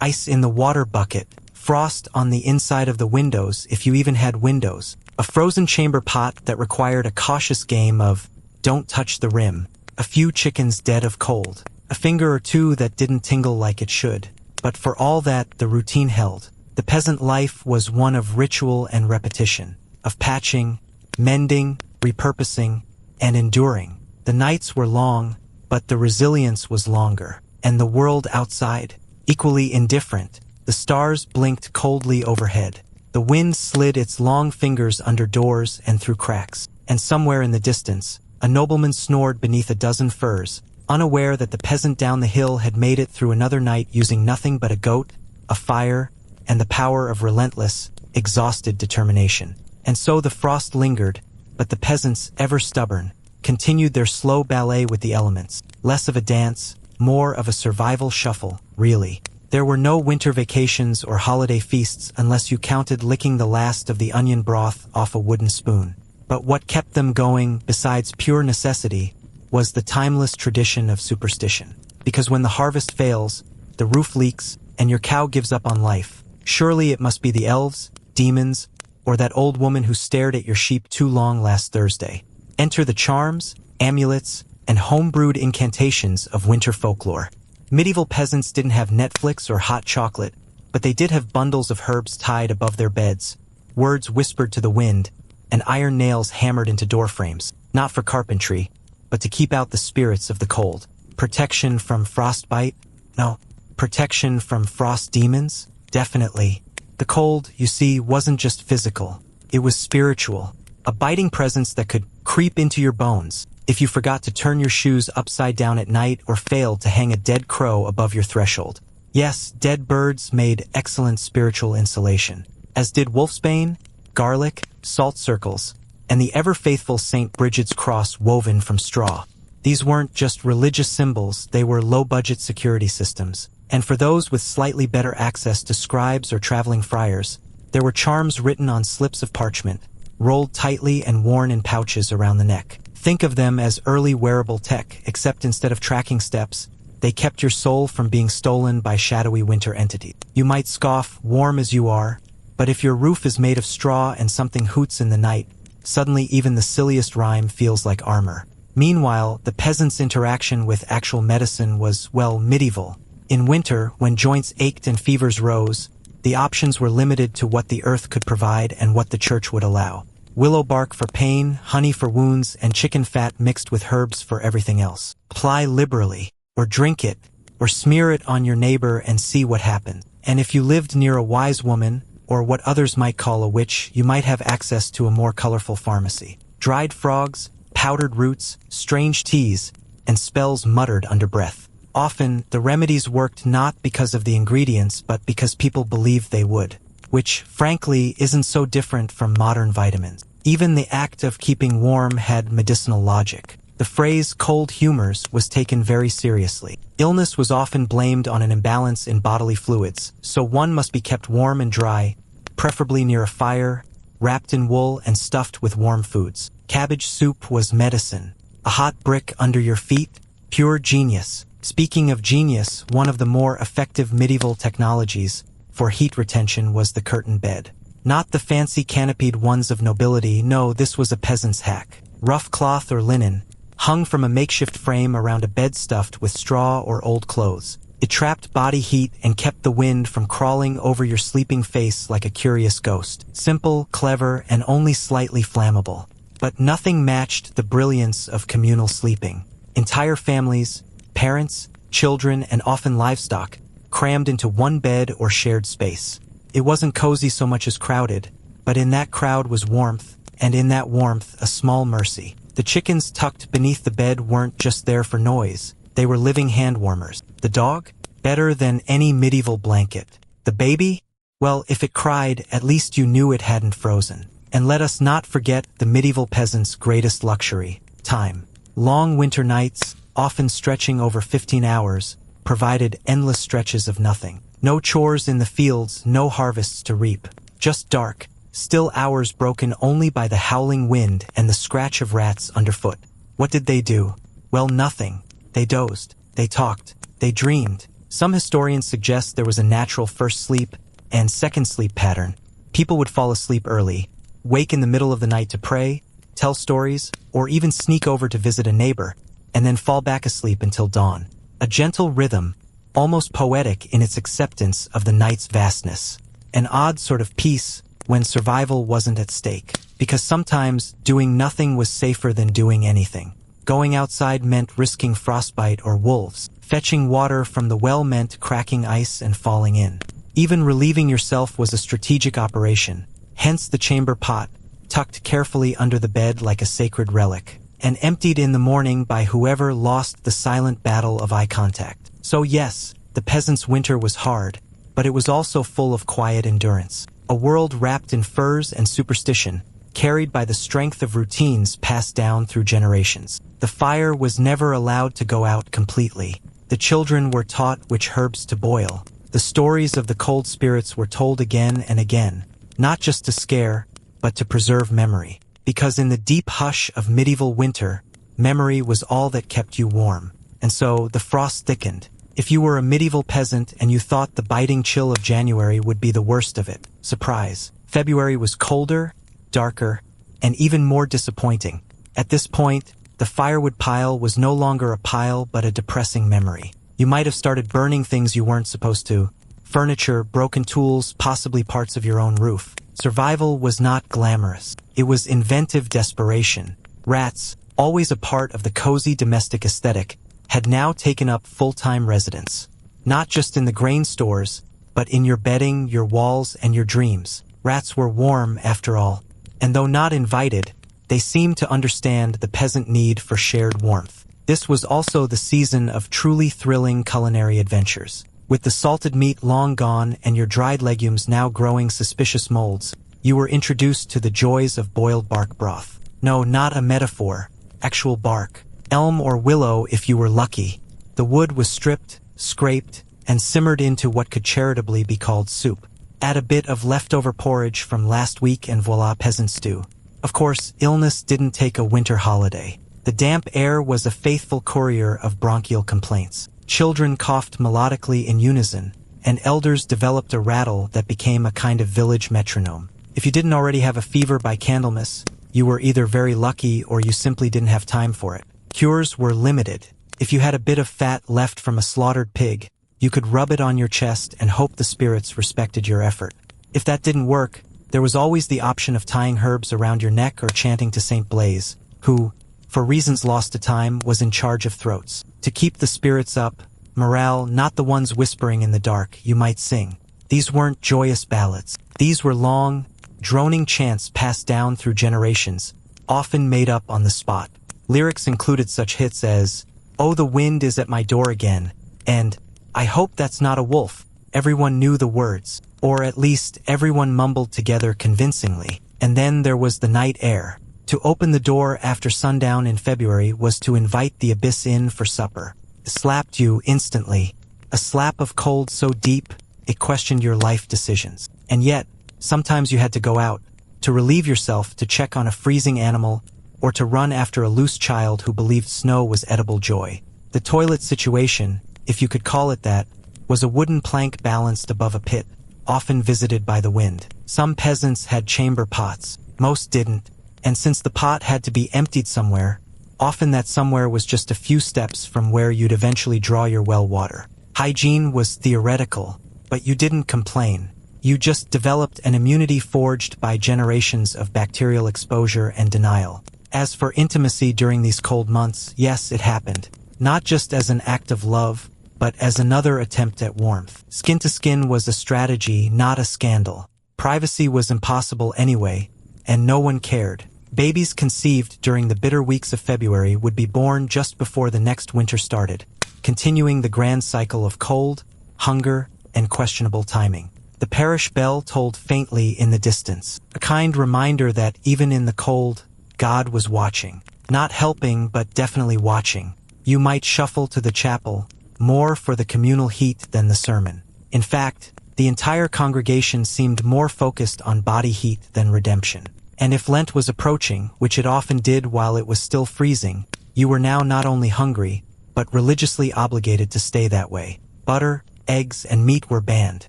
Ice in the water bucket, frost on the inside of the windows if you even had windows, a frozen chamber pot that required a cautious game of don't touch the rim, a few chickens dead of cold, a finger or two that didn't tingle like it should. But for all that, the routine held. The peasant life was one of ritual and repetition, of patching, mending, repurposing, and enduring. The nights were long, but the resilience was longer. And the world outside, equally indifferent. The stars blinked coldly overhead. The wind slid its long fingers under doors and through cracks. And somewhere in the distance, a nobleman snored beneath a dozen firs, unaware that the peasant down the hill had made it through another night using nothing but a goat, a fire, and the power of relentless, exhausted determination. And so the frost lingered, but the peasants, ever stubborn, continued their slow ballet with the elements. Less of a dance, more of a survival shuffle, really. There were no winter vacations or holiday feasts unless you counted licking the last of the onion broth off a wooden spoon. But what kept them going, besides pure necessity, was the timeless tradition of superstition. Because when the harvest fails, the roof leaks, and your cow gives up on life, surely it must be the elves, demons, or that old woman who stared at your sheep too long last Thursday. Enter the charms, amulets, and home-brewed incantations of winter folklore. Medieval peasants didn't have Netflix or hot chocolate, but they did have bundles of herbs tied above their beds, words whispered to the wind, and iron nails hammered into doorframes, not for carpentry, but to keep out the spirits of the cold. Protection from frostbite? No. Protection from frost demons? Definitely. The cold, you see, wasn't just physical. It was spiritual. A biting presence that could creep into your bones if you forgot to turn your shoes upside down at night or failed to hang a dead crow above your threshold. Yes, dead birds made excellent spiritual insulation, as did wolfsbane, garlic, salt circles, and the ever-faithful St. Bridget's cross woven from straw. These weren't just religious symbols, they were low-budget security systems. And for those with slightly better access to scribes or traveling friars, there were charms written on slips of parchment, rolled tightly and worn in pouches around the neck. Think of them as early wearable tech, except instead of tracking steps, they kept your soul from being stolen by shadowy winter entities. You might scoff, warm as you are, but if your roof is made of straw and something hoots in the night, suddenly even the silliest rhyme feels like armor. Meanwhile, the peasant's interaction with actual medicine was, well, medieval. In winter, when joints ached and fevers rose, the options were limited to what the earth could provide and what the church would allow. Willow bark for pain, honey for wounds, and chicken fat mixed with herbs for everything else. Apply liberally, or drink it, or smear it on your neighbor and see what happens. And if you lived near a wise woman, or what others might call a witch, you might have access to a more colorful pharmacy. Dried frogs, powdered roots, strange teas, and spells muttered under breath. Often, the remedies worked not because of the ingredients, but because people believed they would, which, frankly, isn't so different from modern vitamins. Even the act of keeping warm had medicinal logic. The phrase cold humors was taken very seriously. Illness was often blamed on an imbalance in bodily fluids, so one must be kept warm and dry, preferably near a fire, wrapped in wool and stuffed with warm foods. Cabbage soup was medicine. A hot brick under your feet? Pure genius. Speaking of genius, one of the more effective medieval technologies for heat retention was the curtain bed. Not the fancy canopied ones of nobility, no, this was a peasant's hack. Rough cloth or linen, hung from a makeshift frame around a bed stuffed with straw or old clothes. It trapped body heat and kept the wind from crawling over your sleeping face like a curious ghost. Simple, clever, and only slightly flammable. But nothing matched the brilliance of communal sleeping. Entire families, parents, children, and often livestock, crammed into one bed or shared space. It wasn't cozy so much as crowded, but in that crowd was warmth, and in that warmth a small mercy. The chickens tucked beneath the bed weren't just there for noise. They were living hand warmers. The dog? Better than any medieval blanket. The baby? Well, if it cried, at least you knew it hadn't frozen. And let us not forget the medieval peasant's greatest luxury, time. Long winter nights, often stretching over 15 hours, provided endless stretches of nothing. No chores in the fields, no harvests to reap. Just dark, still hours broken only by the howling wind and the scratch of rats underfoot. What did they do? Well, nothing. They dozed. They talked. They dreamed. Some historians suggest there was a natural first sleep and second sleep pattern. People would fall asleep early, wake in the middle of the night to pray, tell stories, or even sneak over to visit a neighbor, and then fall back asleep until dawn. A gentle rhythm, almost poetic in its acceptance of the night's vastness. An odd sort of peace when survival wasn't at stake, because sometimes doing nothing was safer than doing anything. Going outside meant risking frostbite or wolves. Fetching water from the well meant cracking ice and falling in. Even relieving yourself was a strategic operation, hence the chamber pot, tucked carefully under the bed like a sacred relic, and emptied in the morning by whoever lost the silent battle of eye contact. So yes, the peasant's winter was hard, but it was also full of quiet endurance. A world wrapped in furs and superstition, carried by the strength of routines passed down through generations. The fire was never allowed to go out completely. The children were taught which herbs to boil. The stories of the cold spirits were told again and again, not just to scare, but to preserve memory. Because in the deep hush of medieval winter, memory was all that kept you warm. And so the frost thickened. If you were a medieval peasant and you thought the biting chill of January would be the worst of it, surprise. February was colder, darker, and even more disappointing. At this point, the firewood pile was no longer a pile but a depressing memory. You might have started burning things you weren't supposed to. Furniture, broken tools, possibly parts of your own roof. Survival was not glamorous. It was inventive desperation. Rats, always a part of the cozy domestic aesthetic, had now taken up full-time residence. Not just in the grain stores, but in your bedding, your walls, and your dreams. Rats were warm, after all. And though not invited, they seemed to understand the peasant need for shared warmth. This was also the season of truly thrilling culinary adventures. With the salted meat long gone and your dried legumes now growing suspicious molds, you were introduced to the joys of boiled bark broth. No, not a metaphor. Actual bark. Elm or willow if you were lucky. The wood was stripped, scraped, and simmered into what could charitably be called soup. Add a bit of leftover porridge from last week and voila, peasant stew. Of course, illness didn't take a winter holiday. The damp air was a faithful courier of bronchial complaints. Children coughed melodically in unison, and elders developed a rattle that became a kind of village metronome. If you didn't already have a fever by Candlemas, you were either very lucky or you simply didn't have time for it. Cures were limited. If you had a bit of fat left from a slaughtered pig, you could rub it on your chest and hope the spirits respected your effort. If that didn't work, there was always the option of tying herbs around your neck or chanting to Saint Blaise, who, for reasons lost to time, was in charge of throats. To keep the spirits up, morale, not the ones whispering in the dark you might sing. These weren't joyous ballads. These were long, droning chants passed down through generations, often made up on the spot. Lyrics included such hits as, "Oh, the wind is at my door again," and "I hope that's not a wolf." Everyone knew the words, or at least everyone mumbled together convincingly. And then there was the night air. To open the door after sundown in February was to invite the abyss in for supper. It slapped you instantly, a slap of cold so deep it questioned your life decisions. And yet, sometimes you had to go out, to relieve yourself, to check on a freezing animal, or to run after a loose child who believed snow was edible joy. The toilet situation, if you could call it that, was a wooden plank balanced above a pit, often visited by the wind. Some peasants had chamber pots, most didn't, and since the pot had to be emptied somewhere, often that somewhere was just a few steps from where you'd eventually draw your well water. Hygiene was theoretical, but you didn't complain. You just developed an immunity forged by generations of bacterial exposure and denial. As for intimacy during these cold months, yes, it happened. Not just as an act of love, but as another attempt at warmth. Skin to skin was a strategy, not a scandal. Privacy was impossible anyway, and no one cared. Babies conceived during the bitter weeks of February would be born just before the next winter started, continuing the grand cycle of cold, hunger, and questionable timing. The parish bell tolled faintly in the distance, a kind reminder that even in the cold, God was watching. Not helping, but definitely watching. You might shuffle to the chapel, more for the communal heat than the sermon. In fact, the entire congregation seemed more focused on body heat than redemption. And if Lent was approaching, which it often did while it was still freezing, you were now not only hungry, but religiously obligated to stay that way. Butter, eggs, and meat were banned.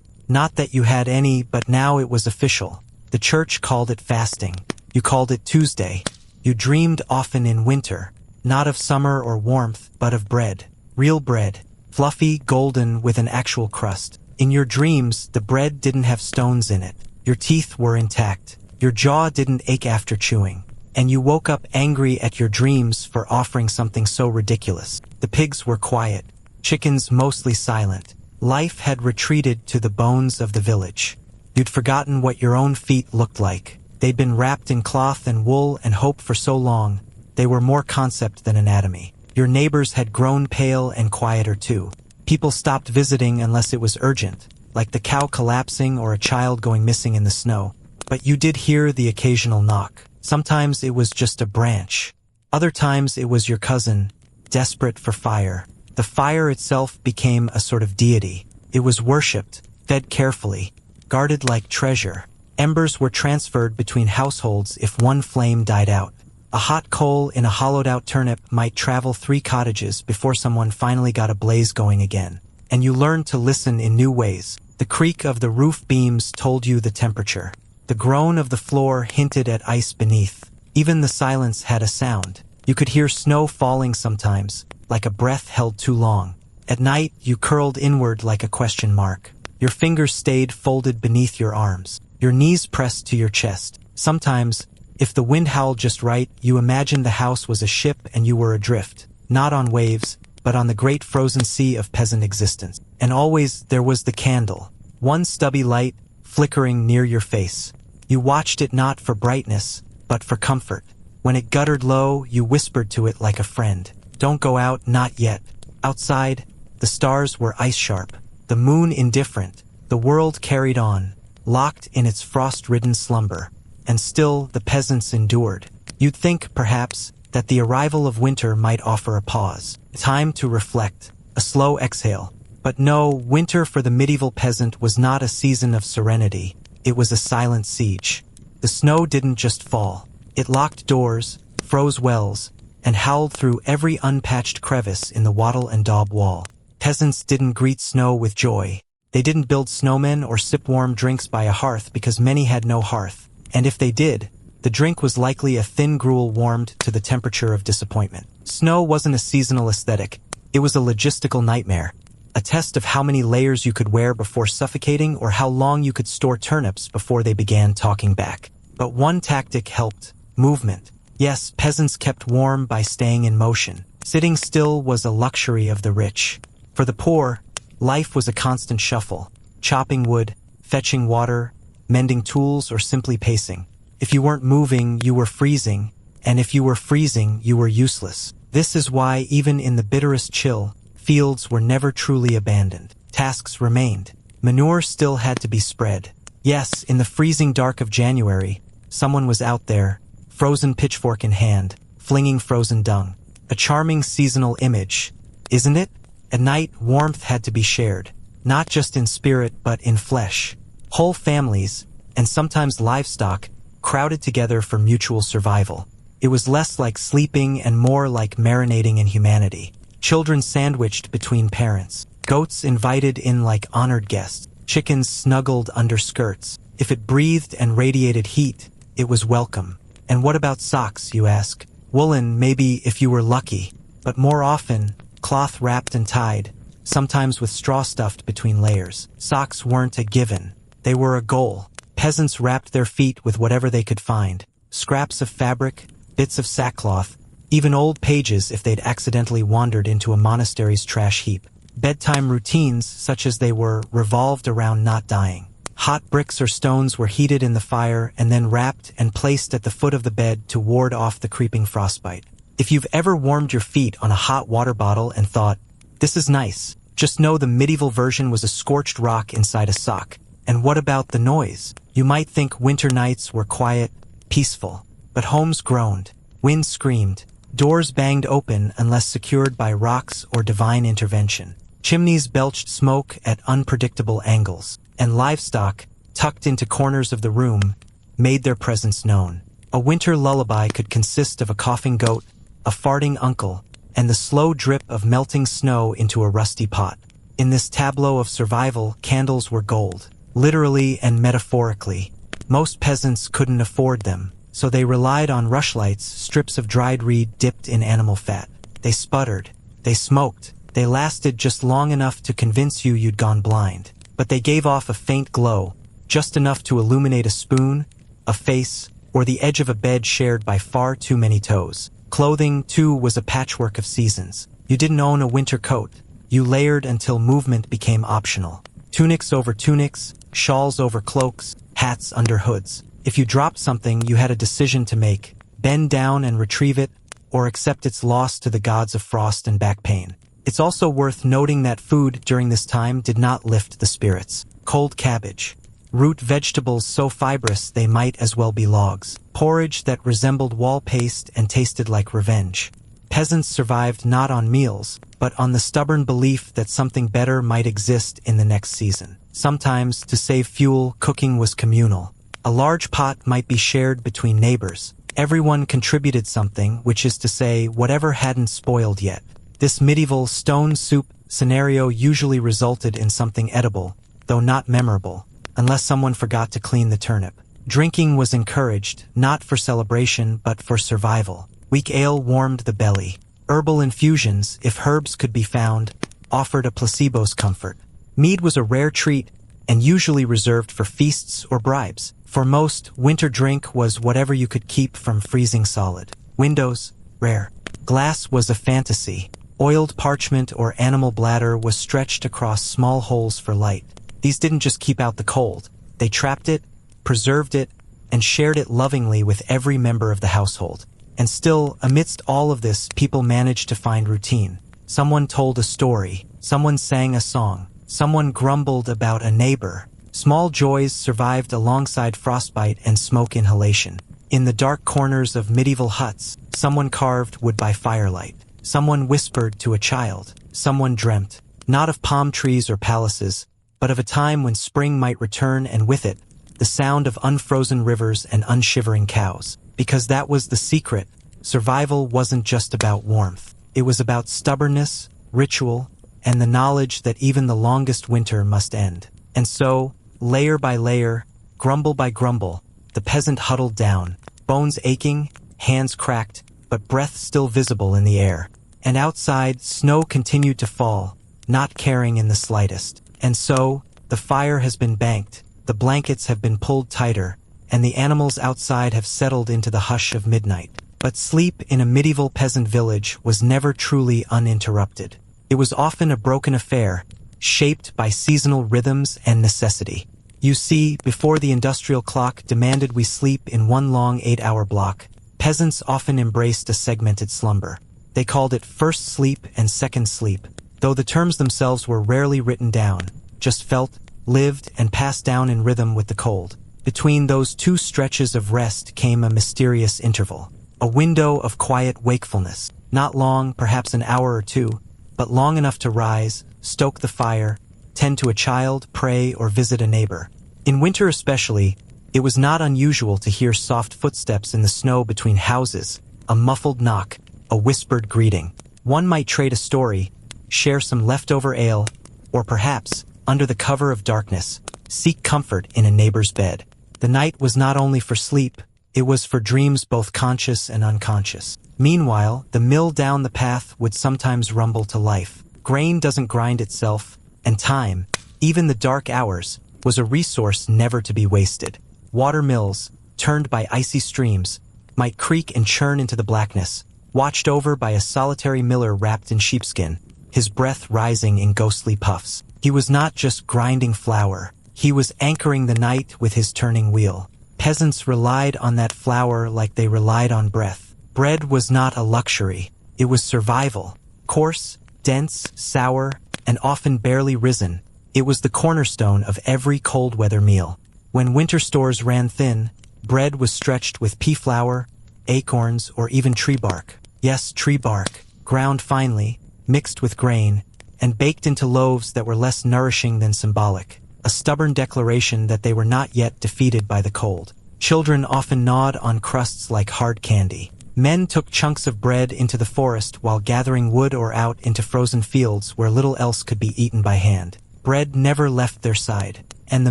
Not that you had any, but now it was official. The church called it fasting. You called it Tuesday. You dreamed often in winter, not of summer or warmth, but of bread. Real bread. Fluffy, golden, with an actual crust. In your dreams, the bread didn't have stones in it. Your teeth were intact. Your jaw didn't ache after chewing. And you woke up angry at your dreams for offering something so ridiculous. The pigs were quiet. Chickens mostly silent. Life had retreated to the bones of the village. You'd forgotten what your own feet looked like. They'd been wrapped in cloth and wool and hope for so long, they were more concept than anatomy. Your neighbors had grown pale and quieter too. People stopped visiting unless it was urgent, like the cow collapsing or a child going missing in the snow. But you did hear the occasional knock. Sometimes it was just a branch. Other times it was your cousin, desperate for fire. The fire itself became a sort of deity. It was worshipped, fed carefully, guarded like treasure. Embers were transferred between households if one flame died out. A hot coal in a hollowed-out turnip might travel 3 cottages before someone finally got a blaze going again. And you learned to listen in new ways. The creak of the roof beams told you the temperature. The groan of the floor hinted at ice beneath. Even the silence had a sound. You could hear snow falling sometimes, like a breath held too long. At night, you curled inward like a question mark. Your fingers stayed folded beneath your arms. Your knees pressed to your chest. Sometimes, if the wind howled just right, you imagined the house was a ship and you were adrift, not on waves, but on the great frozen sea of peasant existence. And always there was the candle, one stubby light, flickering near your face. You watched it not for brightness, but for comfort. When it guttered low, you whispered to it like a friend. Don't go out, not yet. Outside, the stars were ice-sharp, the moon indifferent, the world carried on, locked in its frost-ridden slumber. And still the peasants endured. You'd think, perhaps, that the arrival of winter might offer a pause, time to reflect, a slow exhale. But no, winter for the medieval peasant was not a season of serenity. It was a silent siege. The snow didn't just fall. It locked doors, froze wells, and howled through every unpatched crevice in the wattle and daub wall. Peasants didn't greet snow with joy. They didn't build snowmen or sip warm drinks by a hearth because many had no hearth. And if they did, the drink was likely a thin gruel warmed to the temperature of disappointment. Snow wasn't a seasonal aesthetic. It was a logistical nightmare. A test of how many layers you could wear before suffocating or how long you could store turnips before they began talking back. But one tactic helped: movement. Yes, peasants kept warm by staying in motion. Sitting still was a luxury of the rich. For the poor, life was a constant shuffle, chopping wood, fetching water, mending tools, or simply pacing. If you weren't moving, you were freezing, and if you were freezing, you were useless. This is why, even in the bitterest chill, fields were never truly abandoned. Tasks remained. Manure still had to be spread. Yes, in the freezing dark of January, someone was out there, frozen pitchfork in hand, flinging frozen dung. A charming seasonal image, isn't it? At night, warmth had to be shared, not just in spirit but in flesh. Whole families, and sometimes livestock, crowded together for mutual survival. It was less like sleeping and more like marinating in humanity. Children sandwiched between parents. Goats invited in like honored guests. Chickens snuggled under skirts. If it breathed and radiated heat, it was welcome. And what about socks, you ask? Woolen, maybe if you were lucky, but more often, cloth wrapped and tied, sometimes with straw stuffed between layers. Socks weren't a given. They were a goal. Peasants wrapped their feet with whatever they could find. Scraps of fabric, bits of sackcloth, even old pages if they'd accidentally wandered into a monastery's trash heap. Bedtime routines, such as they were, revolved around not dying. Hot bricks or stones were heated in the fire and then wrapped and placed at the foot of the bed to ward off the creeping frostbite. If you've ever warmed your feet on a hot water bottle and thought, "This is nice," just know the medieval version was a scorched rock inside a sock. And what about the noise? You might think winter nights were quiet, peaceful, but homes groaned, wind screamed, doors banged open unless secured by rocks or divine intervention. Chimneys belched smoke at unpredictable angles, and livestock, tucked into corners of the room, made their presence known. A winter lullaby could consist of a coughing goat, a farting uncle, and the slow drip of melting snow into a rusty pot. In this tableau of survival, candles were gold, literally and metaphorically. Most peasants couldn't afford them, so they relied on rushlights, strips of dried reed dipped in animal fat. They sputtered, they smoked, they lasted just long enough to convince you you'd gone blind. But they gave off a faint glow, just enough to illuminate a spoon, a face, or the edge of a bed shared by far too many toes. Clothing, too, was a patchwork of seasons. You didn't own a winter coat. You layered until movement became optional. Tunics over tunics, shawls over cloaks, hats under hoods. If you dropped something, you had a decision to make: bend down and retrieve it, or accept its loss to the gods of frost and back pain. It's also worth noting that food during this time did not lift the spirits. Cold cabbage, root vegetables so fibrous they might as well be logs, porridge that resembled wall paste and tasted like revenge. Peasants survived not on meals, but on the stubborn belief that something better might exist in the next season. Sometimes, to save fuel, cooking was communal. A large pot might be shared between neighbors. Everyone contributed something, which is to say, whatever hadn't spoiled yet. This medieval stone soup scenario usually resulted in something edible, though not memorable, unless someone forgot to clean the turnip. Drinking was encouraged, not for celebration but for survival. Weak ale warmed the belly. Herbal infusions, if herbs could be found, offered a placebo's comfort. Mead was a rare treat, and usually reserved for feasts or bribes. For most, winter drink was whatever you could keep from freezing solid. Windows, rare. Glass was a fantasy. Oiled parchment or animal bladder was stretched across small holes for light. These didn't just keep out the cold. They trapped it, preserved it, and shared it lovingly with every member of the household. And still, amidst all of this, people managed to find routine. Someone told a story. Someone sang a song. Someone grumbled about a neighbor. Small joys survived alongside frostbite and smoke inhalation. In the dark corners of medieval huts, someone carved wood by firelight. Someone whispered to a child. Someone dreamt, not of palm trees or palaces, but of a time when spring might return and with it, the sound of unfrozen rivers and unshivering cows. Because that was the secret. Survival wasn't just about warmth. It was about stubbornness, ritual, and the knowledge that even the longest winter must end. And so, layer by layer, grumble by grumble, the peasant huddled down, bones aching, hands cracked, but breath still visible in the air. And outside, snow continued to fall, not caring in the slightest. And so, the fire has been banked, the blankets have been pulled tighter, and the animals outside have settled into the hush of midnight. But sleep in a medieval peasant village was never truly uninterrupted. It was often a broken affair, shaped by seasonal rhythms and necessity. You see, before the industrial clock demanded we sleep in one long 8-hour block, peasants often embraced a segmented slumber. They called it first sleep and second sleep, though the terms themselves were rarely written down, just felt, lived, and passed down in rhythm with the cold. Between those two stretches of rest came a mysterious interval, a window of quiet wakefulness, not long, perhaps an hour or two, but long enough to rise, stoke the fire, tend to a child, pray, or visit a neighbor. In winter especially, it was not unusual to hear soft footsteps in the snow between houses, a muffled knock, a whispered greeting. One might trade a story, share some leftover ale, or perhaps, under the cover of darkness, seek comfort in a neighbor's bed. The night was not only for sleep, it was for dreams both conscious and unconscious. Meanwhile, the mill down the path would sometimes rumble to life. Grain doesn't grind itself, and time, even the dark hours, was a resource never to be wasted. Water mills, turned by icy streams, might creak and churn into the blackness, watched over by a solitary miller wrapped in sheepskin, his breath rising in ghostly puffs. He was not just grinding flour, he was anchoring the night with his turning wheel. Peasants relied on that flour like they relied on breath. Bread was not a luxury, it was survival. Coarse, dense, sour, and often barely risen, it was the cornerstone of every cold weather meal. When winter stores ran thin, bread was stretched with pea flour, acorns, or even tree bark. Yes, tree bark, ground finely, mixed with grain, and baked into loaves that were less nourishing than symbolic, a stubborn declaration that they were not yet defeated by the cold. Children often gnawed on crusts like hard candy. Men took chunks of bread into the forest while gathering wood or out into frozen fields where little else could be eaten by hand. Bread never left their side, and the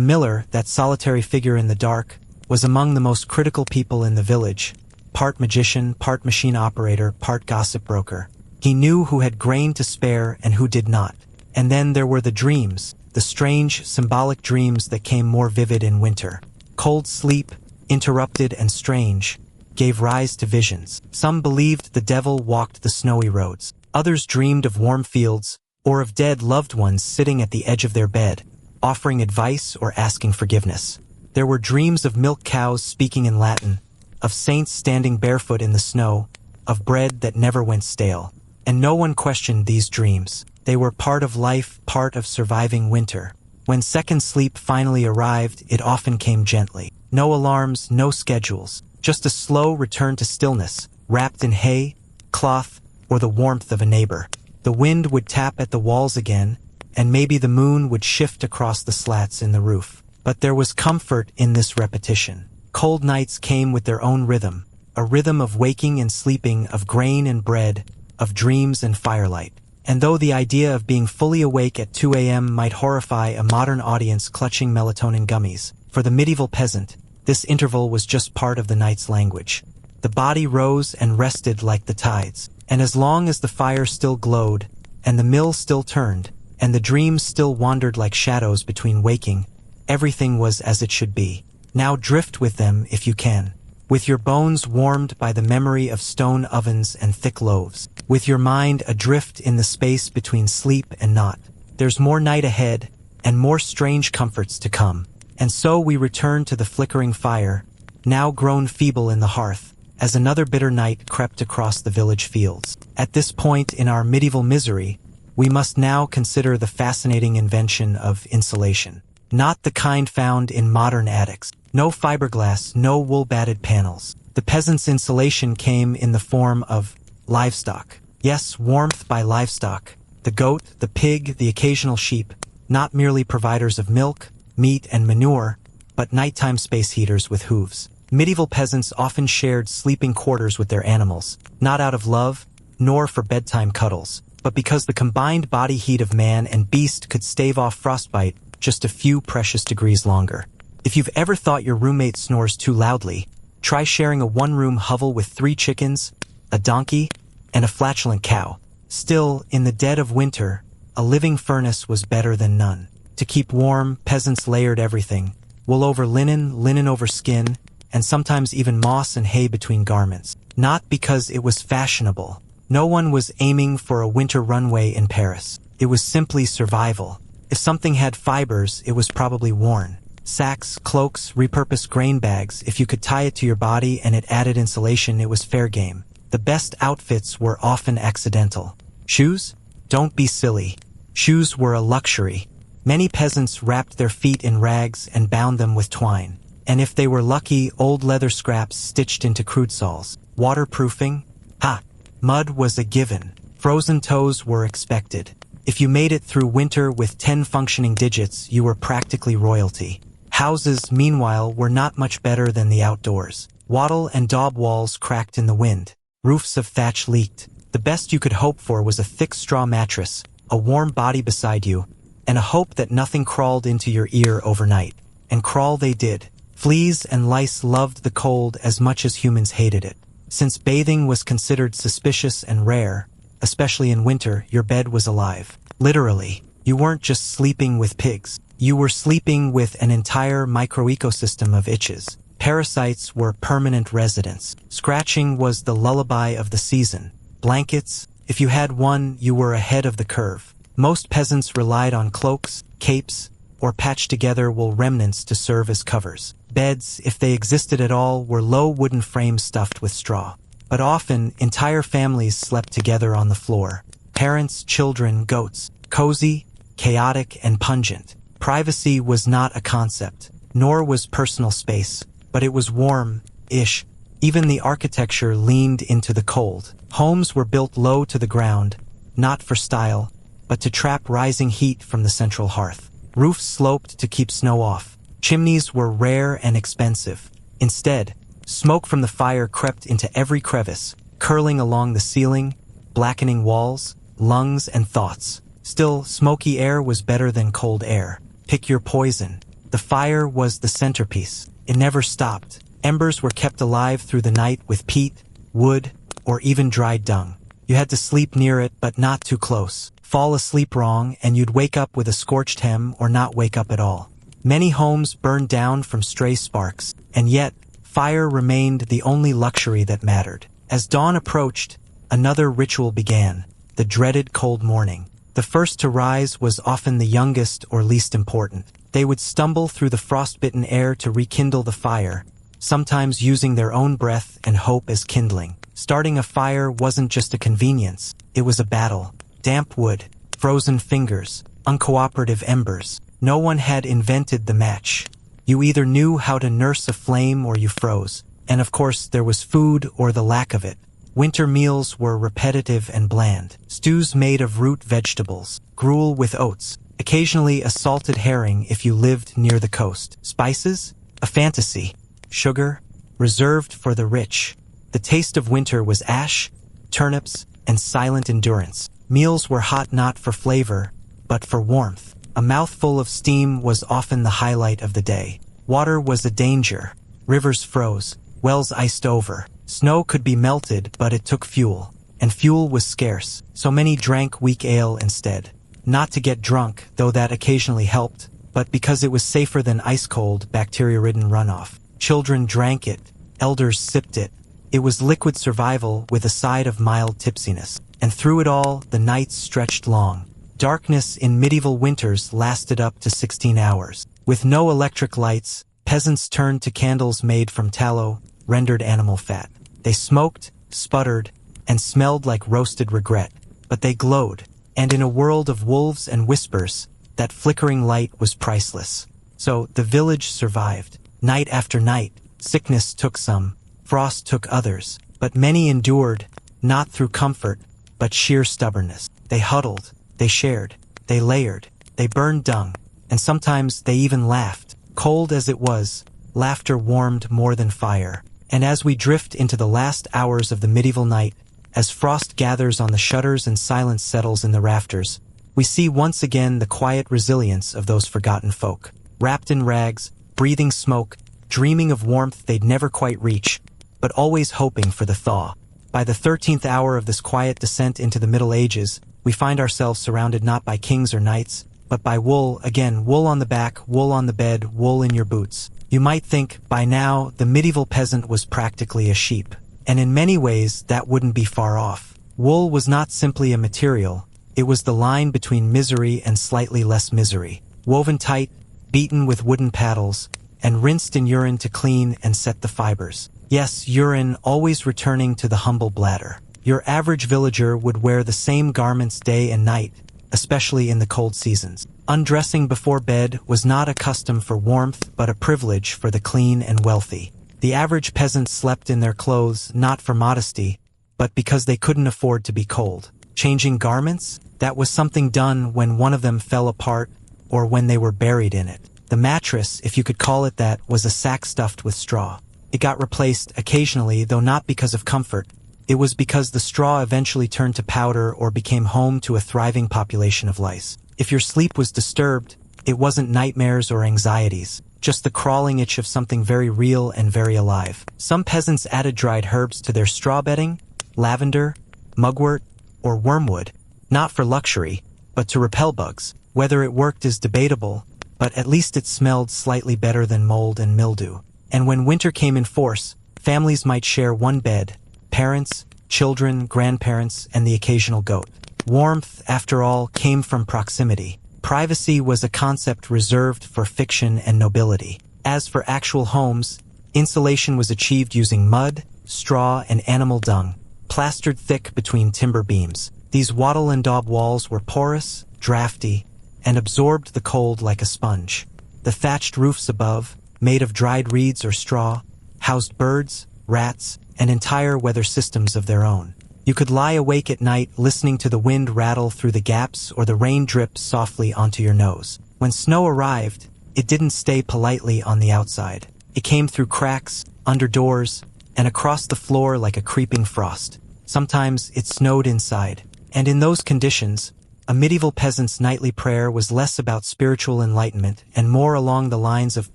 miller, that solitary figure in the dark, was among the most critical people in the village, part magician, part machine operator, part gossip broker. He knew who had grain to spare and who did not. And then there were the dreams, the strange, symbolic dreams that came more vivid in winter. Cold sleep, interrupted and strange, gave rise to visions. Some believed the devil walked the snowy roads. Others dreamed of warm fields, or of dead loved ones sitting at the edge of their bed, offering advice or asking forgiveness. There were dreams of milk cows speaking in Latin, of saints standing barefoot in the snow, of bread that never went stale. And no one questioned these dreams. They were part of life, part of surviving winter. When second sleep finally arrived, it often came gently. No alarms, no schedules, just a slow return to stillness, wrapped in hay, cloth, or the warmth of a neighbor. The wind would tap at the walls again, and maybe the moon would shift across the slats in the roof. But there was comfort in this repetition. Cold nights came with their own rhythm, a rhythm of waking and sleeping, of grain and bread, of dreams and firelight. And though the idea of being fully awake at 2 a.m. might horrify a modern audience clutching melatonin gummies, for the medieval peasant, this interval was just part of the night's language. The body rose and rested like the tides, and as long as the fire still glowed, and the mill still turned, and the dreams still wandered like shadows between waking, everything was as it should be. Now drift with them if you can, with your bones warmed by the memory of stone ovens and thick loaves, with your mind adrift in the space between sleep and not. There's more night ahead, and more strange comforts to come. And so we return to the flickering fire, now grown feeble in the hearth, as another bitter night crept across the village fields. At this point in our medieval misery, we must now consider the fascinating invention of insulation. Not the kind found in modern attics. No fiberglass, no wool-batted panels. The peasants' insulation came in the form of livestock. Yes, warmth by livestock. The goat, the pig, the occasional sheep, not merely providers of milk, meat, and manure, but nighttime space heaters with hooves. Medieval peasants often shared sleeping quarters with their animals, not out of love, nor for bedtime cuddles, but because the combined body heat of man and beast could stave off frostbite just a few precious degrees longer. If you've ever thought your roommate snores too loudly, try sharing a one-room hovel with 3 chickens, a donkey, and a flatulent cow. Still, in the dead of winter, a living furnace was better than none. To keep warm, peasants layered everything, wool over linen, linen over skin, and sometimes even moss and hay between garments. Not because it was fashionable, No one was aiming for a winter runway in Paris. It was simply survival. If something had fibers, it was probably worn. Sacks, cloaks, repurposed grain bags, if you could tie it to your body and it added insulation, it was fair game. The best outfits were often accidental. Shoes? Don't be silly. Shoes were a luxury. Many peasants wrapped their feet in rags and bound them with twine. And if they were lucky, old leather scraps stitched into crude soles. Waterproofing? Ha! Mud was a given. Frozen toes were expected. If you made it through winter with 10 functioning digits, you were practically royalty. Houses, meanwhile, were not much better than the outdoors. Wattle and daub walls cracked in the wind. Roofs of thatch leaked. The best you could hope for was a thick straw mattress, a warm body beside you, and a hope that nothing crawled into your ear overnight. And crawl they did. Fleas and lice loved the cold as much as humans hated it. Since bathing was considered suspicious and rare, especially in winter, your bed was alive. Literally, you weren't just sleeping with pigs. You were sleeping with an entire microecosystem of itches. Parasites were permanent residents. Scratching was the lullaby of the season. Blankets, if you had one, you were ahead of the curve. Most peasants relied on cloaks, capes, or patched together wool remnants to serve as covers. Beds, if they existed at all, were low wooden frames stuffed with straw. But often, entire families slept together on the floor. Parents, children, goats. Cozy, chaotic, and pungent. Privacy was not a concept, nor was personal space, but it was warm-ish. Even the architecture leaned into the cold. Homes were built low to the ground, not for style, but to trap rising heat from the central hearth. Roofs sloped to keep snow off. Chimneys were rare and expensive. Instead, smoke from the fire crept into every crevice, curling along the ceiling, blackening walls, lungs, and thoughts. Still, smoky air was better than cold air. Pick your poison. The fire was the centerpiece. It never stopped. Embers were kept alive through the night with peat, wood, or even dried dung. You had to sleep near it, but not too close. Fall asleep wrong, and you'd wake up with a scorched hem or not wake up at all. Many homes burned down from stray sparks, and yet, fire remained the only luxury that mattered. As dawn approached, another ritual began, the dreaded cold morning. The first to rise was often the youngest or least important. They would stumble through the frostbitten air to rekindle the fire, sometimes using their own breath and hope as kindling. Starting a fire wasn't just a convenience, it was a battle. Damp wood, frozen fingers, uncooperative embers. No one had invented the match. You either knew how to nurse a flame or you froze. And of course, there was food or the lack of it. Winter meals were repetitive and bland. Stews made of root vegetables, gruel with oats, occasionally a salted herring if you lived near the coast. Spices? A fantasy. Sugar? Reserved for the rich. The taste of winter was ash, turnips, and silent endurance. Meals were hot not for flavor, but for warmth. A mouthful of steam was often the highlight of the day. Water was a danger. Rivers froze, wells iced over. Snow could be melted, but it took fuel. And fuel was scarce, so many drank weak ale instead. Not to get drunk, though that occasionally helped, but because it was safer than ice-cold, bacteria-ridden runoff. Children drank it, elders sipped it. It was liquid survival with a side of mild tipsiness. And through it all, the nights stretched long. Darkness in medieval winters lasted up to 16 hours. With no electric lights, peasants turned to candles made from tallow, rendered animal fat. They smoked, sputtered, and smelled like roasted regret. But they glowed, and in a world of wolves and whispers, that flickering light was priceless. So the village survived. Night after night, sickness took some, frost took others, but many endured, not through comfort, but sheer stubbornness. They huddled, they shared, they layered, they burned dung, and sometimes they even laughed. Cold as it was, laughter warmed more than fire. And as we drift into the last hours of the medieval night, as frost gathers on the shutters and silence settles in the rafters, we see once again the quiet resilience of those forgotten folk. Wrapped in rags, breathing smoke, dreaming of warmth they'd never quite reach, but always hoping for the thaw. By the 13th hour of this quiet descent into the Middle Ages, we find ourselves surrounded not by kings or knights, but by wool, again, wool on the back, wool on the bed, wool in your boots. You might think, by now, the medieval peasant was practically a sheep. And in many ways, that wouldn't be far off. Wool was not simply a material, it was the line between misery and slightly less misery. Woven tight, beaten with wooden paddles, and rinsed in urine to clean and set the fibers. Yes, urine always returning to the humble bladder. Your average villager would wear the same garments day and night, especially in the cold seasons. Undressing before bed was not a custom for warmth but a privilege for the clean and wealthy. The average peasant slept in their clothes not for modesty, but because they couldn't afford to be cold. Changing garments? That was something done when one of them fell apart or when they were buried in it. The mattress, if you could call it that, was a sack stuffed with straw. It got replaced occasionally, though not because of comfort. It was because the straw eventually turned to powder or became home to a thriving population of lice. If your sleep was disturbed, it wasn't nightmares or anxieties, just the crawling itch of something very real and very alive. Some peasants added dried herbs to their straw bedding, lavender, mugwort, or wormwood, not for luxury, but to repel bugs. Whether it worked is debatable, but at least it smelled slightly better than mold and mildew. And when winter came in force, families might share one bed, parents, children, grandparents, and the occasional goat. Warmth, after all, came from proximity. Privacy was a concept reserved for fiction and nobility. As for actual homes, insulation was achieved using mud, straw, and animal dung, plastered thick between timber beams. These wattle and daub walls were porous, drafty, and absorbed the cold like a sponge. The thatched roofs above, made of dried reeds or straw, housed birds, rats, and entire weather systems of their own. You could lie awake at night listening to the wind rattle through the gaps or the rain drip softly onto your nose. When snow arrived, it didn't stay politely on the outside. It came through cracks, under doors, and across the floor like a creeping frost. Sometimes it snowed inside. And in those conditions, a medieval peasant's nightly prayer was less about spiritual enlightenment and more along the lines of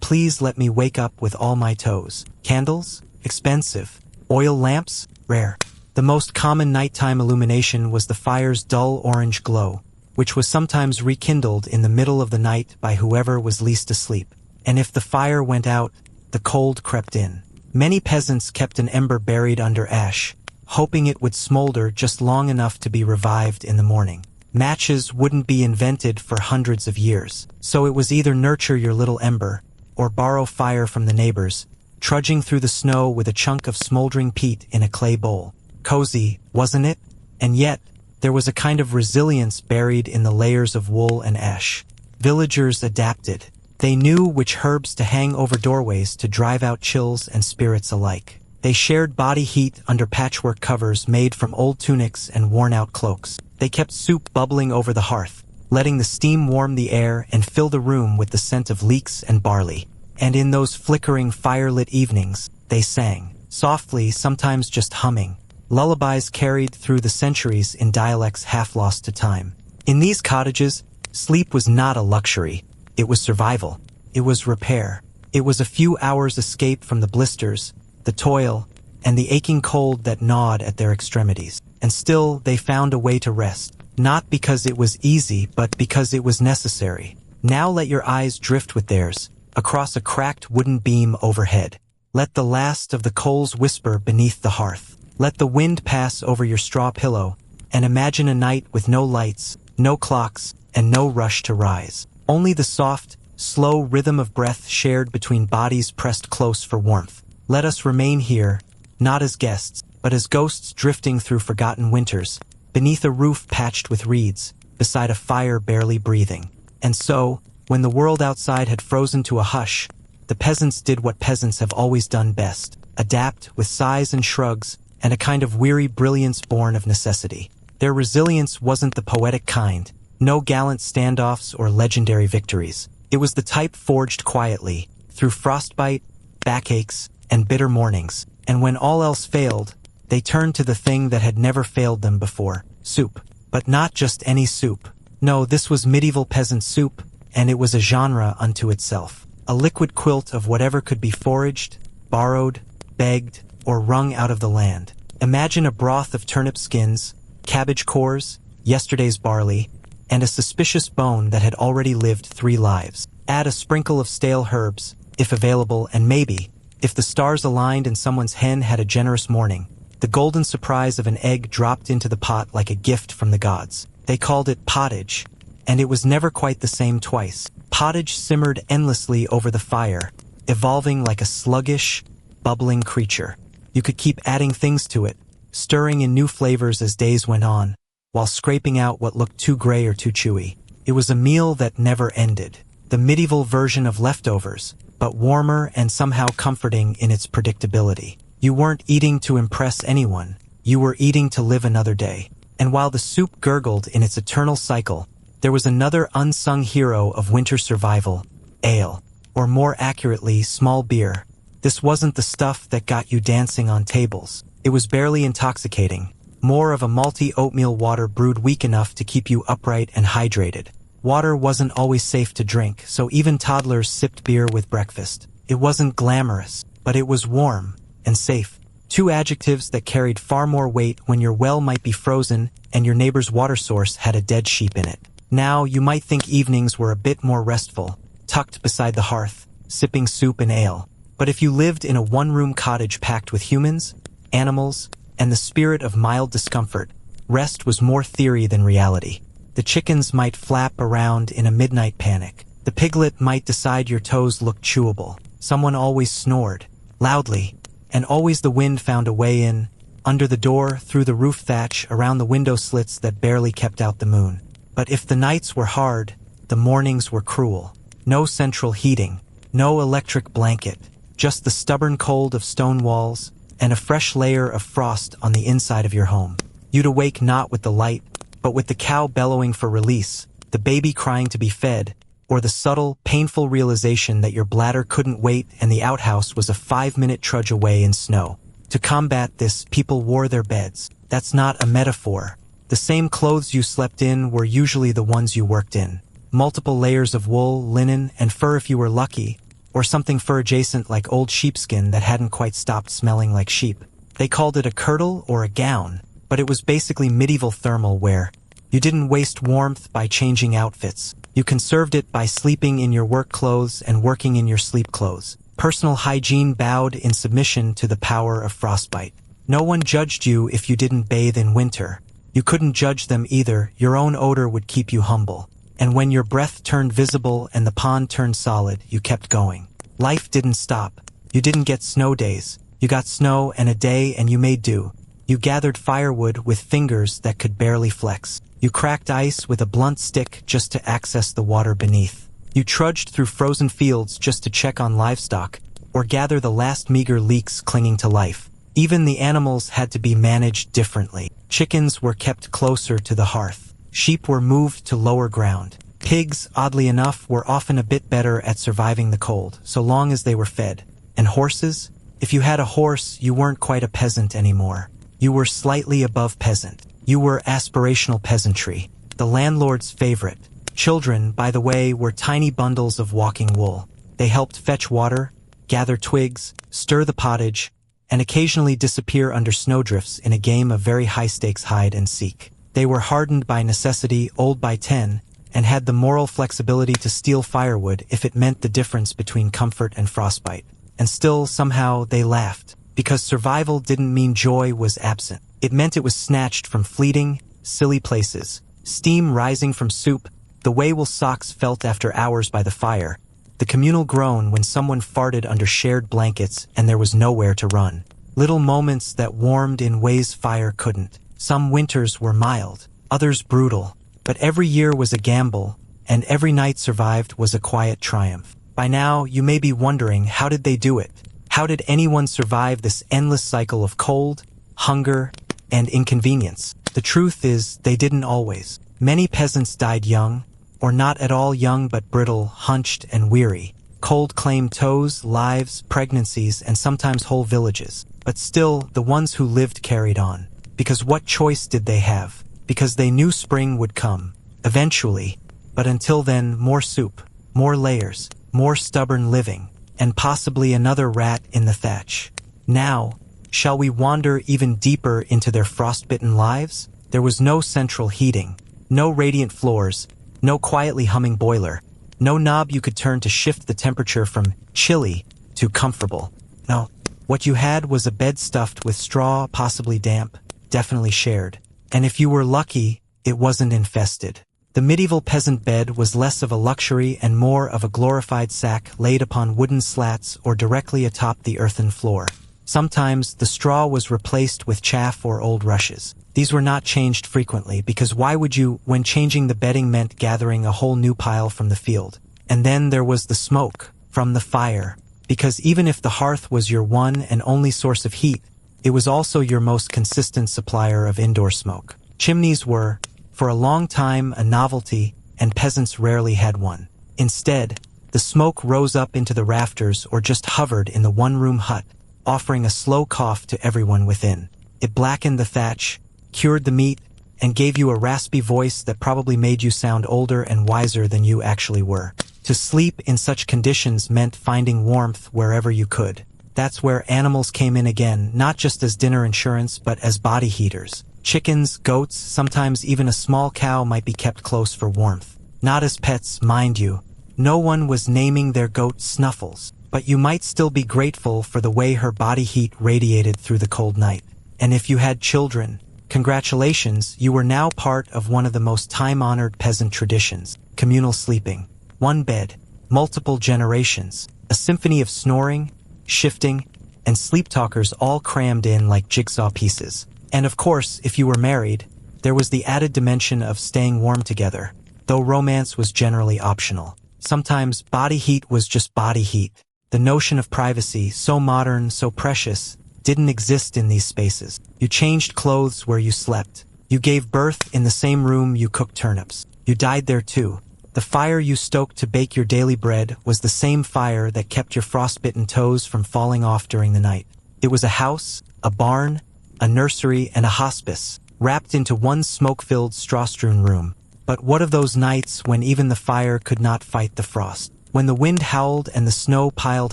"Please let me wake up with all my toes." Candles? Expensive. Oil lamps? Rare. The most common nighttime illumination was the fire's dull orange glow, which was sometimes rekindled in the middle of the night by whoever was least asleep. And if the fire went out, the cold crept in. Many peasants kept an ember buried under ash, hoping it would smolder just long enough to be revived in the morning. Matches wouldn't be invented for hundreds of years, so it was either nurture your little ember, or borrow fire from the neighbors, trudging through the snow with a chunk of smoldering peat in a clay bowl. Cozy, wasn't it? And yet, there was a kind of resilience buried in the layers of wool and ash. Villagers adapted. They knew which herbs to hang over doorways to drive out chills and spirits alike. They shared body heat under patchwork covers made from old tunics and worn-out cloaks. They kept soup bubbling over the hearth, letting the steam warm the air and fill the room with the scent of leeks and barley. And in those flickering fire-lit evenings, they sang, softly, sometimes just humming, lullabies carried through the centuries in dialects half lost to time. In these cottages, sleep was not a luxury. It was survival. It was repair. It was a few hours' escape from the blisters, the toil, and the aching cold that gnawed at their extremities. And still, they found a way to rest, not because it was easy, but because it was necessary. Now let your eyes drift with theirs, across a cracked wooden beam overhead. Let the last of the coals whisper beneath the hearth. Let the wind pass over your straw pillow, and imagine a night with no lights, no clocks, and no rush to rise. Only the soft, slow rhythm of breath shared between bodies pressed close for warmth. Let us remain here, not as guests, but as ghosts drifting through forgotten winters, beneath a roof patched with reeds, beside a fire barely breathing. And so, when the world outside had frozen to a hush, the peasants did what peasants have always done best, adapt with sighs and shrugs, and a kind of weary brilliance born of necessity. Their resilience wasn't the poetic kind, no gallant standoffs or legendary victories. It was the type forged quietly, through frostbite, backaches, and bitter mornings. And when all else failed, they turned to the thing that had never failed them before, soup. But not just any soup. No, this was medieval peasant soup, and it was a genre unto itself. A liquid quilt of whatever could be foraged, borrowed, begged, or wrung out of the land. Imagine a broth of turnip skins, cabbage cores, yesterday's barley, and a suspicious bone that had already lived 3 lives. Add a sprinkle of stale herbs, if available, and maybe, if the stars aligned and someone's hen had a generous morning, the golden surprise of an egg dropped into the pot like a gift from the gods. They called it pottage, and it was never quite the same twice. Pottage simmered endlessly over the fire, evolving like a sluggish, bubbling creature. You could keep adding things to it, stirring in new flavors as days went on, while scraping out what looked too gray or too chewy. It was a meal that never ended. The medieval version of leftovers, but warmer and somehow comforting in its predictability. You weren't eating to impress anyone, you were eating to live another day. And while the soup gurgled in its eternal cycle, there was another unsung hero of winter survival, ale, or more accurately, small beer. This wasn't the stuff that got you dancing on tables. It was barely intoxicating, more of a malty oatmeal water brewed weak enough to keep you upright and hydrated. Water wasn't always safe to drink, so even toddlers sipped beer with breakfast. It wasn't glamorous, but it was warm and safe. Two adjectives that carried far more weight when your well might be frozen and your neighbor's water source had a dead sheep in it. Now, you might think evenings were a bit more restful, tucked beside the hearth, sipping soup and ale. But if you lived in a one-room cottage packed with humans, animals, and the spirit of mild discomfort, rest was more theory than reality. The chickens might flap around in a midnight panic. The piglet might decide your toes looked chewable. Someone always snored, loudly, and always the wind found a way in, under the door, through the roof thatch, around the window slits that barely kept out the moon. But if the nights were hard, the mornings were cruel. No central heating, no electric blanket, just the stubborn cold of stone walls and a fresh layer of frost on the inside of your home. You'd awake not with the light, but with the cow bellowing for release, the baby crying to be fed, or the subtle, painful realization that your bladder couldn't wait and the outhouse was a 5-minute trudge away in snow. To combat this, people wore their beds. That's not a metaphor. The same clothes you slept in were usually the ones you worked in. Multiple layers of wool, linen, and fur if you were lucky, or something fur-adjacent like old sheepskin that hadn't quite stopped smelling like sheep. They called it a kirtle or a gown, but it was basically medieval thermal wear. You didn't waste warmth by changing outfits. You conserved it by sleeping in your work clothes and working in your sleep clothes. Personal hygiene bowed in submission to the power of frostbite. No one judged you if you didn't bathe in winter. You couldn't judge them either. Your own odor would keep you humble. And when your breath turned visible and the pond turned solid, you kept going. Life didn't stop. You didn't get snow days. You got snow and a day and you made do. You gathered firewood with fingers that could barely flex. You cracked ice with a blunt stick just to access the water beneath. You trudged through frozen fields just to check on livestock, or gather the last meager leeks clinging to life. Even the animals had to be managed differently. Chickens were kept closer to the hearth. Sheep were moved to lower ground. Pigs, oddly enough, were often a bit better at surviving the cold, so long as they were fed. And horses? If you had a horse, you weren't quite a peasant anymore. You were slightly above peasant. You were aspirational peasantry, the landlord's favorite. Children, by the way, were tiny bundles of walking wool. They helped fetch water, gather twigs, stir the pottage, and occasionally disappear under snowdrifts in a game of very high-stakes hide and seek. They were hardened by necessity, old by 10, and had the moral flexibility to steal firewood if it meant the difference between comfort and frostbite. And still, somehow, they laughed, because survival didn't mean joy was absent. It meant it was snatched from fleeting, silly places. Steam rising from soup, the way wool socks felt after hours by the fire, the communal groan when someone farted under shared blankets and there was nowhere to run. Little moments that warmed in ways fire couldn't. Some winters were mild, others brutal, but every year was a gamble, and every night survived was a quiet triumph. By now, you may be wondering, how did they do it? How did anyone survive this endless cycle of cold, hunger, and inconvenience? The truth is, they didn't always. Many peasants died young, or not at all young but brittle, hunched, and weary. Cold claimed toes, lives, pregnancies, and sometimes whole villages. But still, the ones who lived carried on. Because what choice did they have? Because they knew spring would come, eventually, but until then, more soup, more layers, more stubborn living, and possibly another rat in the thatch. Now, shall we wander even deeper into their frostbitten lives? There was no central heating, no radiant floors, no quietly humming boiler, no knob you could turn to shift the temperature from chilly to comfortable. No, What you had was a bed stuffed with straw, possibly damp, definitely shared. And if you were lucky, it wasn't infested. The medieval peasant bed was less of a luxury and more of a glorified sack laid upon wooden slats or directly atop the earthen floor. Sometimes the straw was replaced with chaff or old rushes. These were not changed frequently because why would you, when changing the bedding meant gathering a whole new pile from the field? And then there was the smoke from the fire, because even if the hearth was your one and only source of heat, it was also your most consistent supplier of indoor smoke. Chimneys were, for a long time, a novelty, and peasants rarely had one. Instead, the smoke rose up into the rafters or just hovered in the one-room hut, offering a slow cough to everyone within. It blackened the thatch, cured the meat, and gave you a raspy voice that probably made you sound older and wiser than you actually were. To sleep in such conditions meant finding warmth wherever you could. That's where animals came in again, not just as dinner insurance but as body heaters. Chickens, goats, sometimes even a small cow might be kept close for warmth. Not as pets, mind you. No one was naming their goat Snuffles, but you might still be grateful for the way her body heat radiated through the cold night. And if you had children, congratulations, you were now part of one of the most time-honored peasant traditions, communal sleeping. One bed, multiple generations, a symphony of snoring, shifting, and sleep talkers all crammed in like jigsaw pieces. And of course, if you were married, there was the added dimension of staying warm together, though romance was generally optional. Sometimes body heat was just body heat. The notion of privacy, so modern, so precious, didn't exist in these spaces. You changed clothes where you slept. You gave birth in the same room you cooked turnips. You died there too. The fire you stoked to bake your daily bread was the same fire that kept your frostbitten toes from falling off during the night. It was a house, a barn, a nursery, and a hospice, wrapped into one smoke-filled, straw-strewn room. But what of those nights when even the fire could not fight the frost? When the wind howled and the snow piled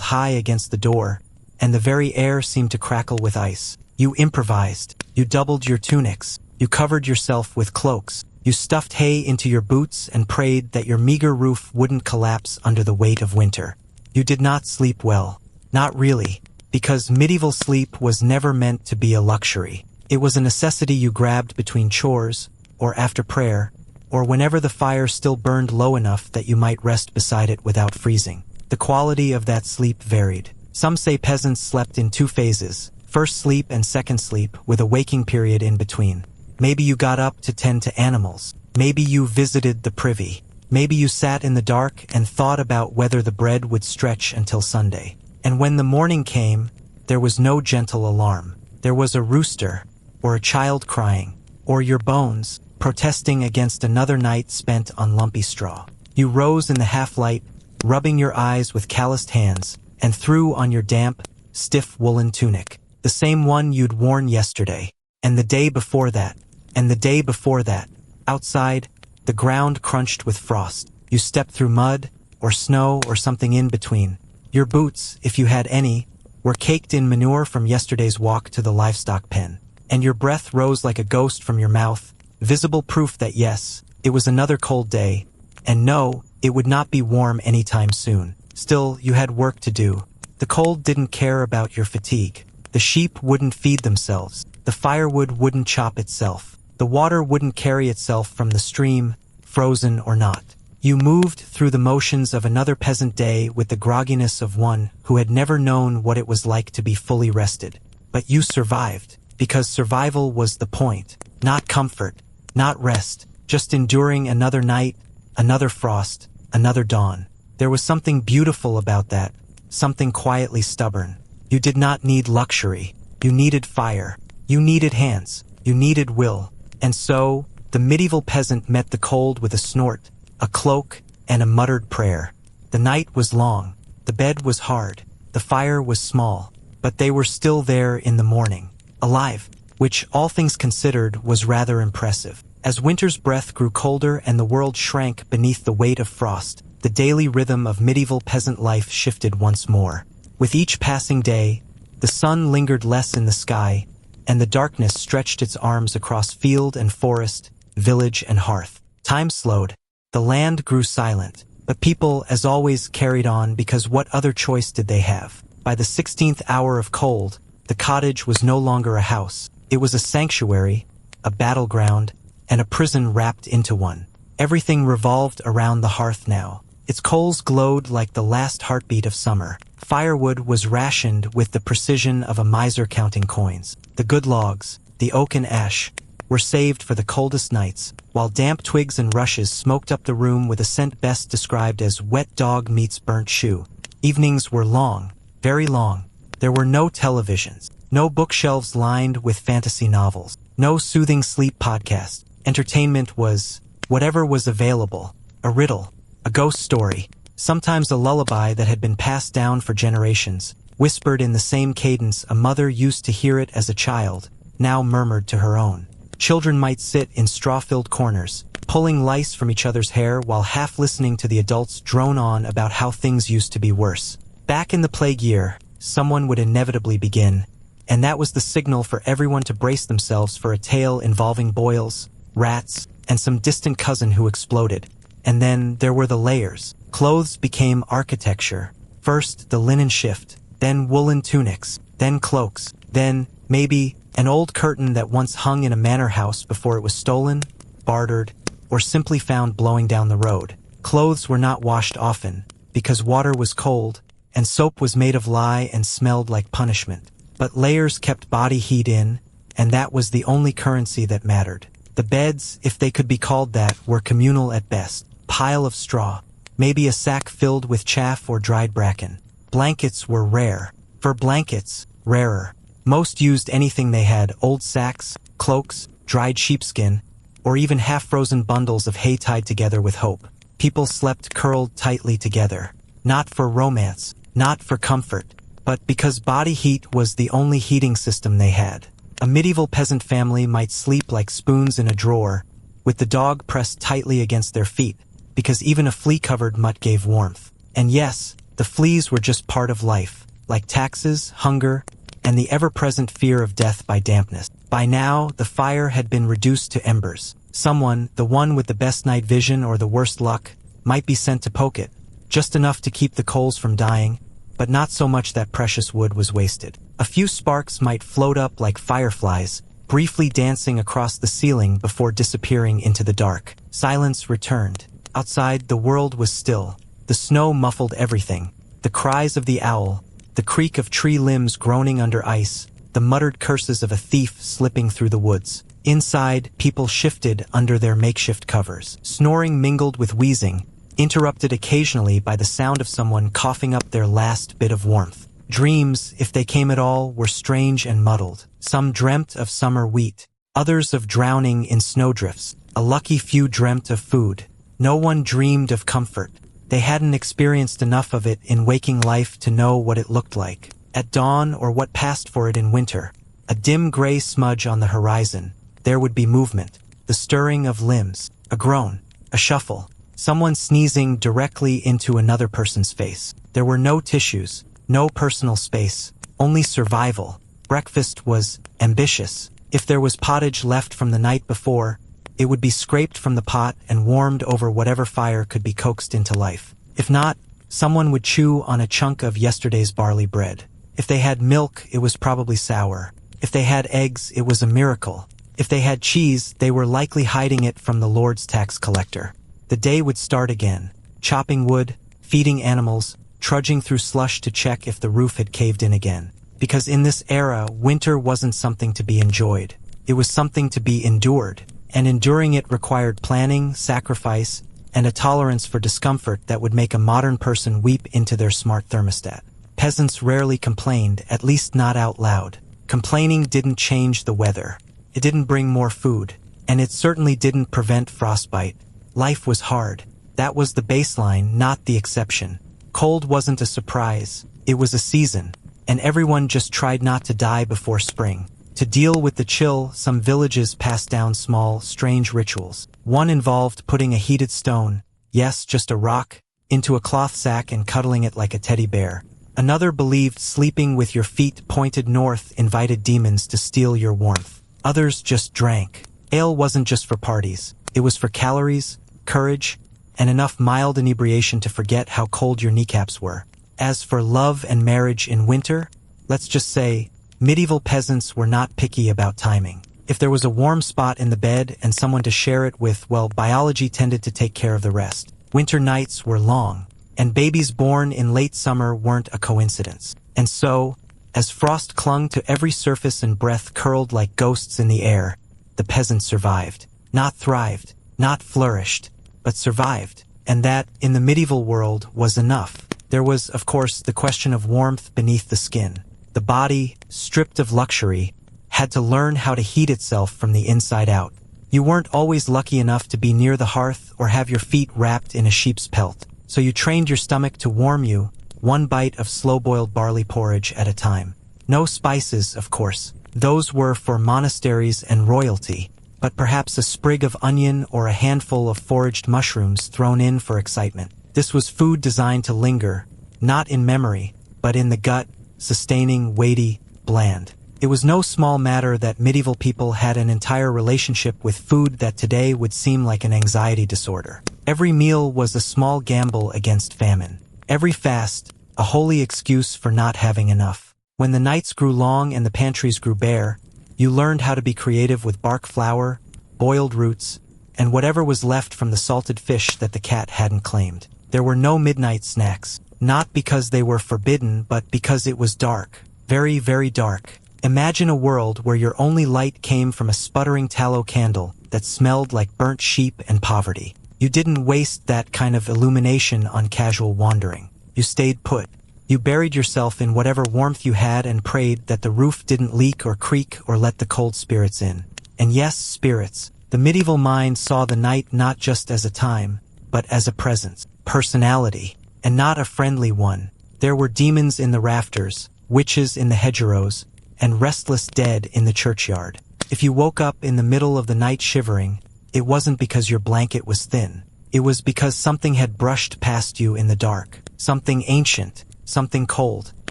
high against the door, and the very air seemed to crackle with ice? You improvised. You doubled your tunics. You covered yourself with cloaks. You stuffed hay into your boots and prayed that your meager roof wouldn't collapse under the weight of winter. You did not sleep well. Not really, because medieval sleep was never meant to be a luxury. It was a necessity you grabbed between chores, or after prayer, or whenever the fire still burned low enough that you might rest beside it without freezing. The quality of that sleep varied. Some say peasants slept in two phases, first sleep and second sleep, with a waking period in between. Maybe you got up to tend to animals. Maybe you visited the privy. Maybe you sat in the dark and thought about whether the bread would stretch until Sunday. And when the morning came, there was no gentle alarm. There was a rooster, or a child crying, or your bones, protesting against another night spent on lumpy straw. You rose in the half-light, rubbing your eyes with calloused hands, and threw on your damp, stiff woolen tunic, the same one you'd worn yesterday, and the day before that, and the day before that. Outside, the ground crunched with frost. You stepped through mud, or snow, or something in between. Your boots, if you had any, were caked in manure from yesterday's walk to the livestock pen, and your breath rose like a ghost from your mouth, visible proof that yes, it was another cold day, and no, it would not be warm anytime soon. Still, you had work to do. The cold didn't care about your fatigue. The sheep wouldn't feed themselves. The firewood wouldn't chop itself. The water wouldn't carry itself from the stream, frozen or not. You moved through the motions of another peasant day with the grogginess of one who had never known what it was like to be fully rested. But you survived, because survival was the point. Not comfort, not rest, just enduring another night, another frost, another dawn. There was something beautiful about that, something quietly stubborn. You did not need luxury. You needed fire. You needed hands. You needed will. And so, the medieval peasant met the cold with a snort, a cloak, and a muttered prayer. The night was long. The bed was hard. The fire was small. But they were still there in the morning, alive, which, all things considered, was rather impressive. As winter's breath grew colder and the world shrank beneath the weight of frost, the daily rhythm of medieval peasant life shifted once more. With each passing day, the sun lingered less in the sky, and the darkness stretched its arms across field and forest, village and hearth. Time slowed. The land grew silent, but people, as always, carried on because what other choice did they have? by the 16th hour of cold, the cottage was no longer a house. It was a sanctuary, a battleground, and a prison wrapped into one. Everything revolved around the hearth now. Its coals glowed like the last heartbeat of summer. Firewood was rationed with the precision of a miser counting coins. The good logs, the oak and ash, were saved for the coldest nights, while damp twigs and rushes smoked up the room with a scent best described as wet dog meets burnt shoe. Evenings were long, very long. There were no televisions, no bookshelves lined with fantasy novels, no soothing sleep podcast. Entertainment was whatever was available, a riddle, a ghost story, sometimes a lullaby that had been passed down for generations, whispered in the same cadence a mother used to hear it as a child, now murmured to her own. Children might sit in straw-filled corners, pulling lice from each other's hair while half listening to the adults drone on about how things used to be worse. Back in the plague year, someone would inevitably begin, and that was the signal for everyone to brace themselves for a tale involving boils, rats, and some distant cousin who exploded. And then there were the layers. Clothes became architecture. First the linen shift, then woolen tunics, then cloaks, then, maybe, an old curtain that once hung in a manor house before it was stolen, bartered, or simply found blowing down the road. Clothes were not washed often, because water was cold, and soap was made of lye and smelled like punishment. But layers kept body heat in, and that was the only currency that mattered. The beds, if they could be called that, were communal at best. Pile of straw, maybe a sack filled with chaff or dried bracken. Blankets were rare. For blankets, rarer. Most used anything they had, old sacks, cloaks, dried sheepskin, or even half-frozen bundles of hay tied together with hope. People slept curled tightly together. Not for romance, not for comfort, but because body heat was the only heating system they had. A medieval peasant family might sleep like spoons in a drawer, with the dog pressed tightly against their feet, because even a flea-covered mutt gave warmth. And yes, the fleas were just part of life, like taxes, hunger, and the ever-present fear of death by dampness. By now, the fire had been reduced to embers. Someone, the one with the best night vision or the worst luck, might be sent to poke it, just enough to keep the coals from dying, but not so much that precious wood was wasted. A few sparks might float up like fireflies, briefly dancing across the ceiling before disappearing into the dark. Silence returned. Outside, the world was still. The snow muffled everything. The cries of the owl, the creak of tree limbs groaning under ice, the muttered curses of a thief slipping through the woods. Inside, people shifted under their makeshift covers. Snoring mingled with wheezing, interrupted occasionally by the sound of someone coughing up their last bit of warmth. Dreams, if they came at all, were strange and muddled. Some dreamt of summer wheat, others of drowning in snowdrifts. A lucky few dreamt of food. No one dreamed of comfort. They hadn't experienced enough of it in waking life to know what it looked like. At dawn, or what passed for it in winter, a dim gray smudge on the horizon, there would be movement, the stirring of limbs, a groan, a shuffle, someone sneezing directly into another person's face. There were no tissues, no personal space, only survival. Breakfast was ambitious. If there was pottage left from the night before, it would be scraped from the pot and warmed over whatever fire could be coaxed into life. If not, someone would chew on a chunk of yesterday's barley bread. If they had milk, it was probably sour. If they had eggs, it was a miracle. If they had cheese, they were likely hiding it from the Lord's tax collector. The day would start again, chopping wood, feeding animals, trudging through slush to check if the roof had caved in again. Because in this era, winter wasn't something to be enjoyed. It was something to be endured. And enduring it required planning, sacrifice, and a tolerance for discomfort that would make a modern person weep into their smart thermostat. Peasants rarely complained, at least not out loud. Complaining didn't change the weather. It didn't bring more food, and it certainly didn't prevent frostbite. Life was hard. That was the baseline, not the exception. Cold wasn't a surprise. It was a season, and everyone just tried not to die before spring. To deal with the chill, some villages passed down small, strange rituals. One involved putting a heated stone, yes, just a rock, into a cloth sack and cuddling it like a teddy bear. Another believed sleeping with your feet pointed north invited demons to steal your warmth. Others just drank. Ale wasn't just for parties. It was for calories, courage, and enough mild inebriation to forget how cold your kneecaps were. As for love and marriage in winter, let's just say, medieval peasants were not picky about timing. If there was a warm spot in the bed and someone to share it with, well, biology tended to take care of the rest. Winter nights were long, and babies born in late summer weren't a coincidence. And so, as frost clung to every surface and breath curled like ghosts in the air, the peasants survived. Not thrived, not flourished, but survived. And that, in the medieval world, was enough. There was, of course, the question of warmth beneath the skin. The body, stripped of luxury, had to learn how to heat itself from the inside out. You weren't always lucky enough to be near the hearth or have your feet wrapped in a sheep's pelt, so you trained your stomach to warm you, one bite of slow-boiled barley porridge at a time. No spices, of course. Those were for monasteries and royalty, but perhaps a sprig of onion or a handful of foraged mushrooms thrown in for excitement. This was food designed to linger, not in memory, but in the gut, sustaining, weighty, bland. It was no small matter that medieval people had an entire relationship with food that today would seem like an anxiety disorder. Every meal was a small gamble against famine. Every fast, a holy excuse for not having enough. When the nights grew long and the pantries grew bare, you learned how to be creative with bark flour, boiled roots, and whatever was left from the salted fish that the cat hadn't claimed. There were no midnight snacks, not because they were forbidden, but because it was dark. Very, very dark. Imagine a world where your only light came from a sputtering tallow candle that smelled like burnt sheep and poverty. You didn't waste that kind of illumination on casual wandering. You stayed put. You buried yourself in whatever warmth you had and prayed that the roof didn't leak or creak or let the cold spirits in. And yes, spirits. The medieval mind saw the night not just as a time, but as a presence, personality, and not a friendly one. There were demons in the rafters, witches in the hedgerows, and restless dead in the churchyard. If you woke up in the middle of the night shivering, it wasn't because your blanket was thin. It was because something had brushed past you in the dark. Something ancient, something cold.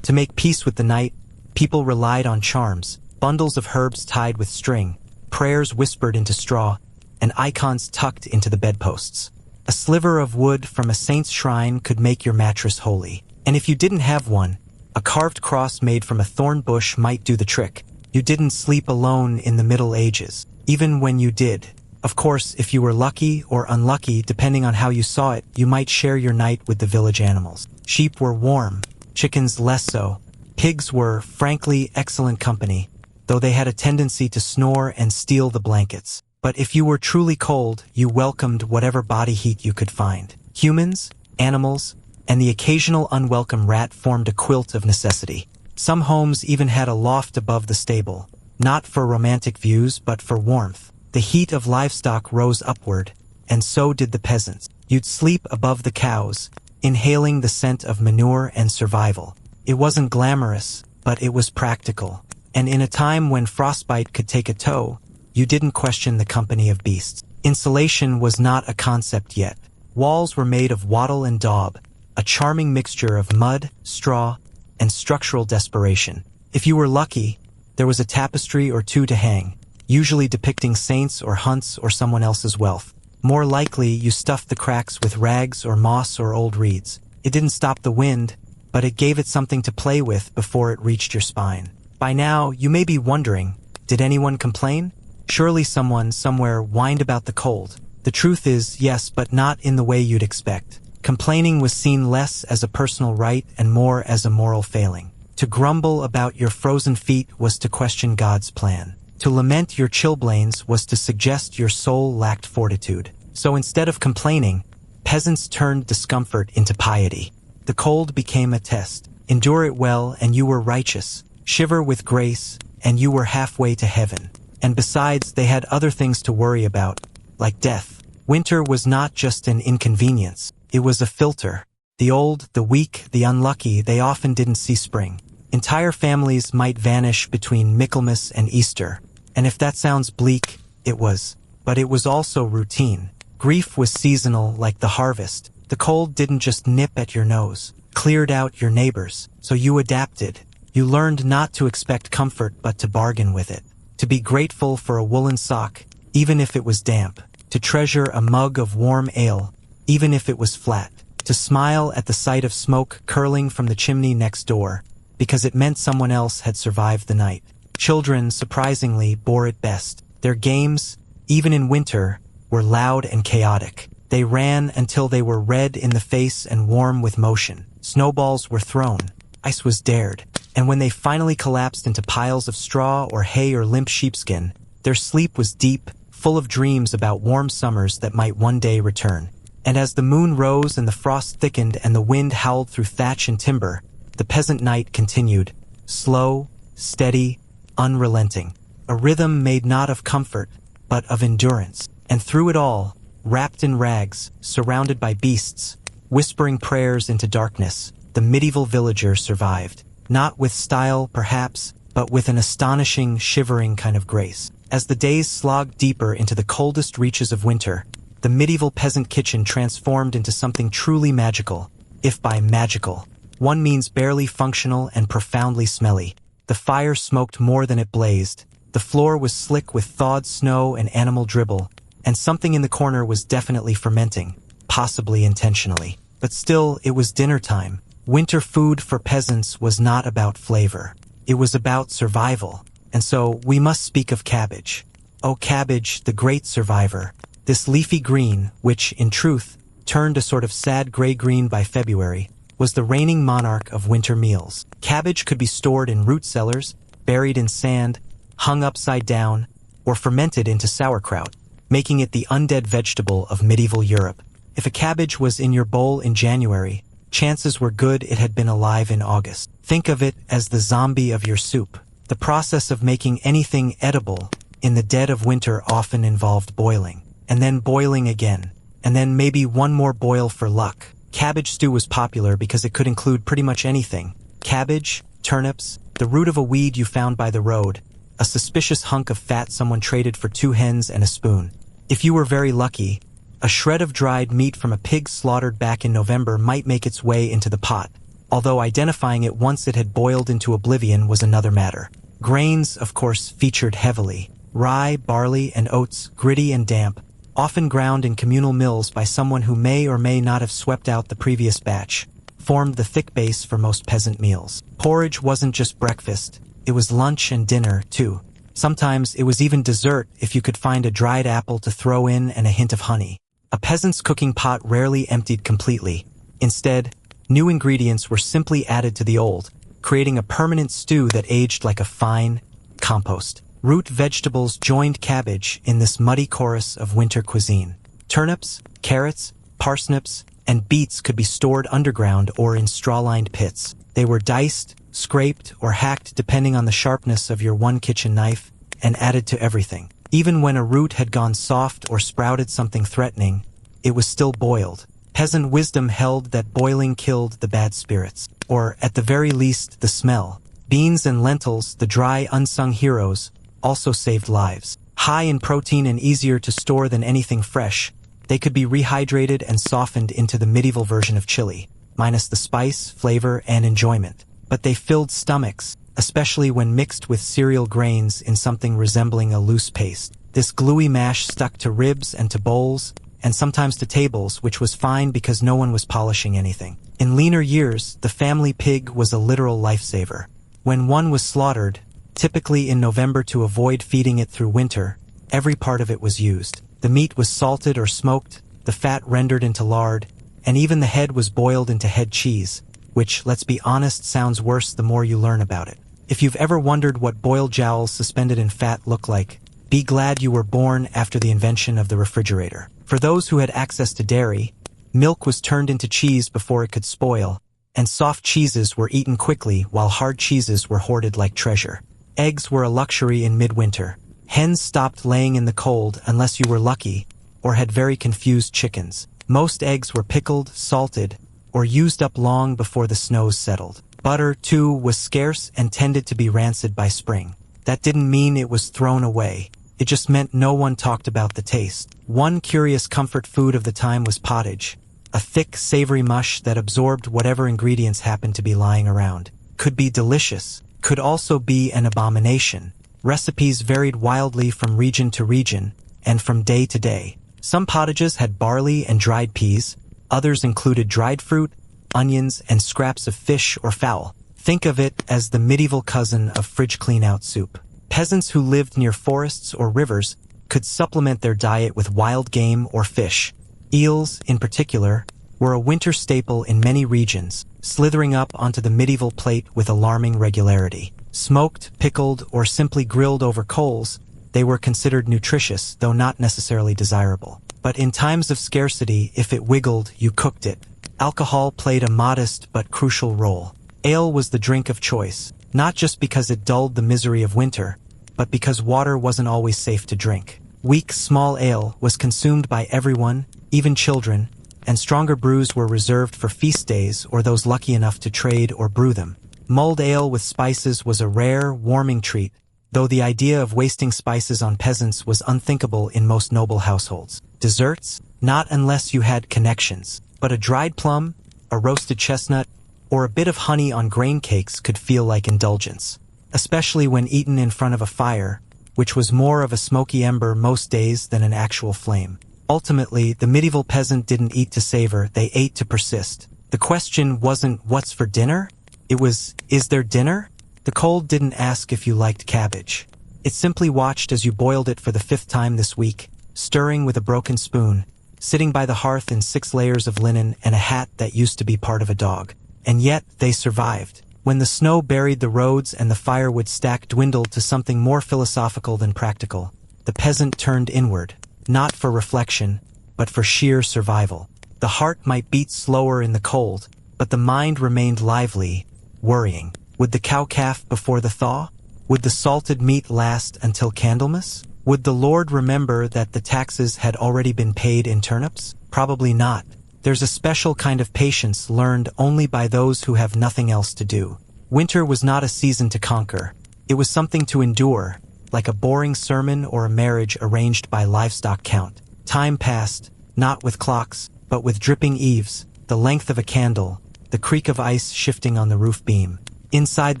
To make peace with the night, people relied on charms, bundles of herbs tied with string, prayers whispered into straw, and icons tucked into the bedposts. A sliver of wood from a saint's shrine could make your mattress holy. And if you didn't have one, a carved cross made from a thorn bush might do the trick. You didn't sleep alone in the Middle Ages, even when you did. Of course, if you were lucky or unlucky, depending on how you saw it, you might share your night with the village animals. Sheep were warm, chickens less so. Pigs were, frankly, excellent company, though they had a tendency to snore and steal the blankets. But if you were truly cold, you welcomed whatever body heat you could find. Humans, animals, and the occasional unwelcome rat formed a quilt of necessity. Some homes even had a loft above the stable, not for romantic views but for warmth. The heat of livestock rose upward, and so did the peasants. You'd sleep above the cows, inhaling the scent of manure and survival. It wasn't glamorous, but it was practical. And in a time when frostbite could take a toll, you didn't question the company of beasts. Insulation was not a concept yet. Walls were made of wattle and daub, a charming mixture of mud, straw, and structural desperation. If you were lucky, there was a tapestry or two to hang, usually depicting saints or hunts or someone else's wealth. More likely, you stuffed the cracks with rags or moss or old reeds. It didn't stop the wind, but it gave it something to play with before it reached your spine. By now, you may be wondering, did anyone complain? Surely someone somewhere whined about the cold. The truth is, yes, but not in the way you'd expect. Complaining was seen less as a personal right and more as a moral failing. To grumble about your frozen feet was to question God's plan. To lament your chilblains was to suggest your soul lacked fortitude. So instead of complaining, peasants turned discomfort into piety. The cold became a test. Endure it well and you were righteous. Shiver with grace and you were halfway to heaven. And besides, they had other things to worry about, like death. Winter was not just an inconvenience. It was a filter. The old, the weak, the unlucky, they often didn't see spring. Entire families might vanish between Michaelmas and Easter. And if that sounds bleak, it was. But it was also routine. Grief was seasonal like the harvest. The cold didn't just nip at your nose, cleared out your neighbors. So you adapted. You learned not to expect comfort but to bargain with it. To be grateful for a woolen sock, even if it was damp. To treasure a mug of warm ale, even if it was flat. to smile at the sight of smoke curling from the chimney next door, because it meant someone else had survived the night. Children, surprisingly, bore it best. Their games, even in winter, were loud and chaotic. They ran until they were red in the face and warm with motion. Snowballs were thrown. Ice was dared. And when they finally collapsed into piles of straw or hay or limp sheepskin, their sleep was deep, full of dreams about warm summers that might one day return. And as the moon rose and the frost thickened and the wind howled through thatch and timber, the peasant night continued, slow, steady, unrelenting. A rhythm made not of comfort, but of endurance. And through it all, wrapped in rags, surrounded by beasts, whispering prayers into darkness, the medieval villager survived. Not with style, perhaps, but with an astonishing, shivering kind of grace. As the days slogged deeper into the coldest reaches of winter, the medieval peasant kitchen transformed into something truly magical, if by magical one means barely functional and profoundly smelly. The fire smoked more than it blazed, the floor was slick with thawed snow and animal dribble, and something in the corner was definitely fermenting, possibly intentionally. But still, it was dinner time. Winter food for peasants was not about flavor. It was about survival. And so, we must speak of cabbage. Oh, cabbage, the great survivor. This leafy green, which, in truth, turned a sort of sad gray-green by February, was the reigning monarch of winter meals. Cabbage could be stored in root cellars, buried in sand, hung upside down, or fermented into sauerkraut, making it the undead vegetable of medieval Europe. If a cabbage was in your bowl in January, chances were good it had been alive in August. Think of it as the zombie of your soup. The process of making anything edible in the dead of winter often involved boiling, and then boiling again, and then maybe one more boil for luck. Cabbage stew was popular because it could include pretty much anything. Cabbage, turnips, the root of a weed you found by the road, a suspicious hunk of fat someone traded for 2 hens and a spoon. If you were very lucky, a shred of dried meat from a pig slaughtered back in November might make its way into the pot, although identifying it once it had boiled into oblivion was another matter. Grains, of course, featured heavily. Rye, barley, and oats, gritty and damp, often ground in communal mills by someone who may or may not have swept out the previous batch, formed the thick base for most peasant meals. Porridge wasn't just breakfast, it was lunch and dinner, too. Sometimes it was even dessert if you could find a dried apple to throw in and a hint of honey. A peasant's cooking pot rarely emptied completely. Instead, new ingredients were simply added to the old, creating a permanent stew that aged like a fine compost. Root vegetables joined cabbage in this muddy chorus of winter cuisine. Turnips, carrots, parsnips, and beets could be stored underground or in straw-lined pits. They were diced, scraped, or hacked depending on the sharpness of your one kitchen knife, and added to everything. Even when a root had gone soft or sprouted something threatening, it was still boiled. Peasant wisdom held that boiling killed the bad spirits, or, at the very least, the smell. Beans and lentils, the dry, unsung heroes, also saved lives. High in protein and easier to store than anything fresh, they could be rehydrated and softened into the medieval version of chili, minus the spice, flavor, and enjoyment. But they filled stomachs, especially when mixed with cereal grains in something resembling a loose paste. This gluey mash stuck to ribs and to bowls, and sometimes to tables, which was fine because no one was polishing anything. In leaner years, the family pig was a literal lifesaver. When one was slaughtered, typically in November to avoid feeding it through winter, every part of it was used. The meat was salted or smoked, the fat rendered into lard, and even the head was boiled into head cheese, which, let's be honest, sounds worse the more you learn about it. If you've ever wondered what boiled jowls suspended in fat look like, be glad you were born after the invention of the refrigerator. For those who had access to dairy, milk was turned into cheese before it could spoil, and soft cheeses were eaten quickly while hard cheeses were hoarded like treasure. Eggs were a luxury in midwinter. Hens stopped laying in the cold unless you were lucky or had very confused chickens. Most eggs were pickled, salted, or used up long before the snows settled. Butter, too, was scarce and tended to be rancid by spring. That didn't mean it was thrown away. It just meant no one talked about the taste. One curious comfort food of the time was pottage, a thick, savory mush that absorbed whatever ingredients happened to be lying around. Could be delicious, could also be an abomination. Recipes varied wildly from region to region and from day to day. Some pottages had barley and dried peas, Others included dried fruit, onions, and scraps of fish or fowl. Think of it as the medieval cousin of fridge clean-out soup. Peasants who lived near forests or rivers could supplement their diet with wild game or fish. Eels, in particular, were a winter staple in many regions, slithering up onto the medieval plate with alarming regularity. Smoked, pickled, or simply grilled over coals, they were considered nutritious, though not necessarily desirable. But in times of scarcity, if it wiggled, you cooked it. Alcohol played a modest but crucial role. Ale was the drink of choice, not just because it dulled the misery of winter, but because water wasn't always safe to drink. Weak, small ale was consumed by everyone, even children, and stronger brews were reserved for feast days or those lucky enough to trade or brew them. Mulled ale with spices was a rare, warming treat, though the idea of wasting spices on peasants was unthinkable in most noble households. Desserts? Not unless you had connections. But a dried plum, a roasted chestnut, or a bit of honey on grain cakes could feel like indulgence, especially when eaten in front of a fire, which was more of a smoky ember most days than an actual flame. Ultimately, the medieval peasant didn't eat to savor, they ate to persist. The question wasn't, what's for dinner? It was, is there dinner? The cold didn't ask if you liked cabbage. It simply watched as you boiled it for the 5th time this week, stirring with a broken spoon, sitting by the hearth in 6 layers of linen and a hat that used to be part of a dog. And yet, they survived. When the snow buried the roads and the firewood stack dwindled to something more philosophical than practical, the peasant turned inward, not for reflection, but for sheer survival. The heart might beat slower in the cold, but the mind remained lively, worrying. Would the cow-calf before the thaw? Would the salted meat last until Candlemas? Would the Lord remember that the taxes had already been paid in turnips? Probably not. There's a special kind of patience learned only by those who have nothing else to do. Winter was not a season to conquer. It was something to endure, like a boring sermon or a marriage arranged by livestock count. Time passed, not with clocks, but with dripping eaves, the length of a candle, the creak of ice shifting on the roof beam. Inside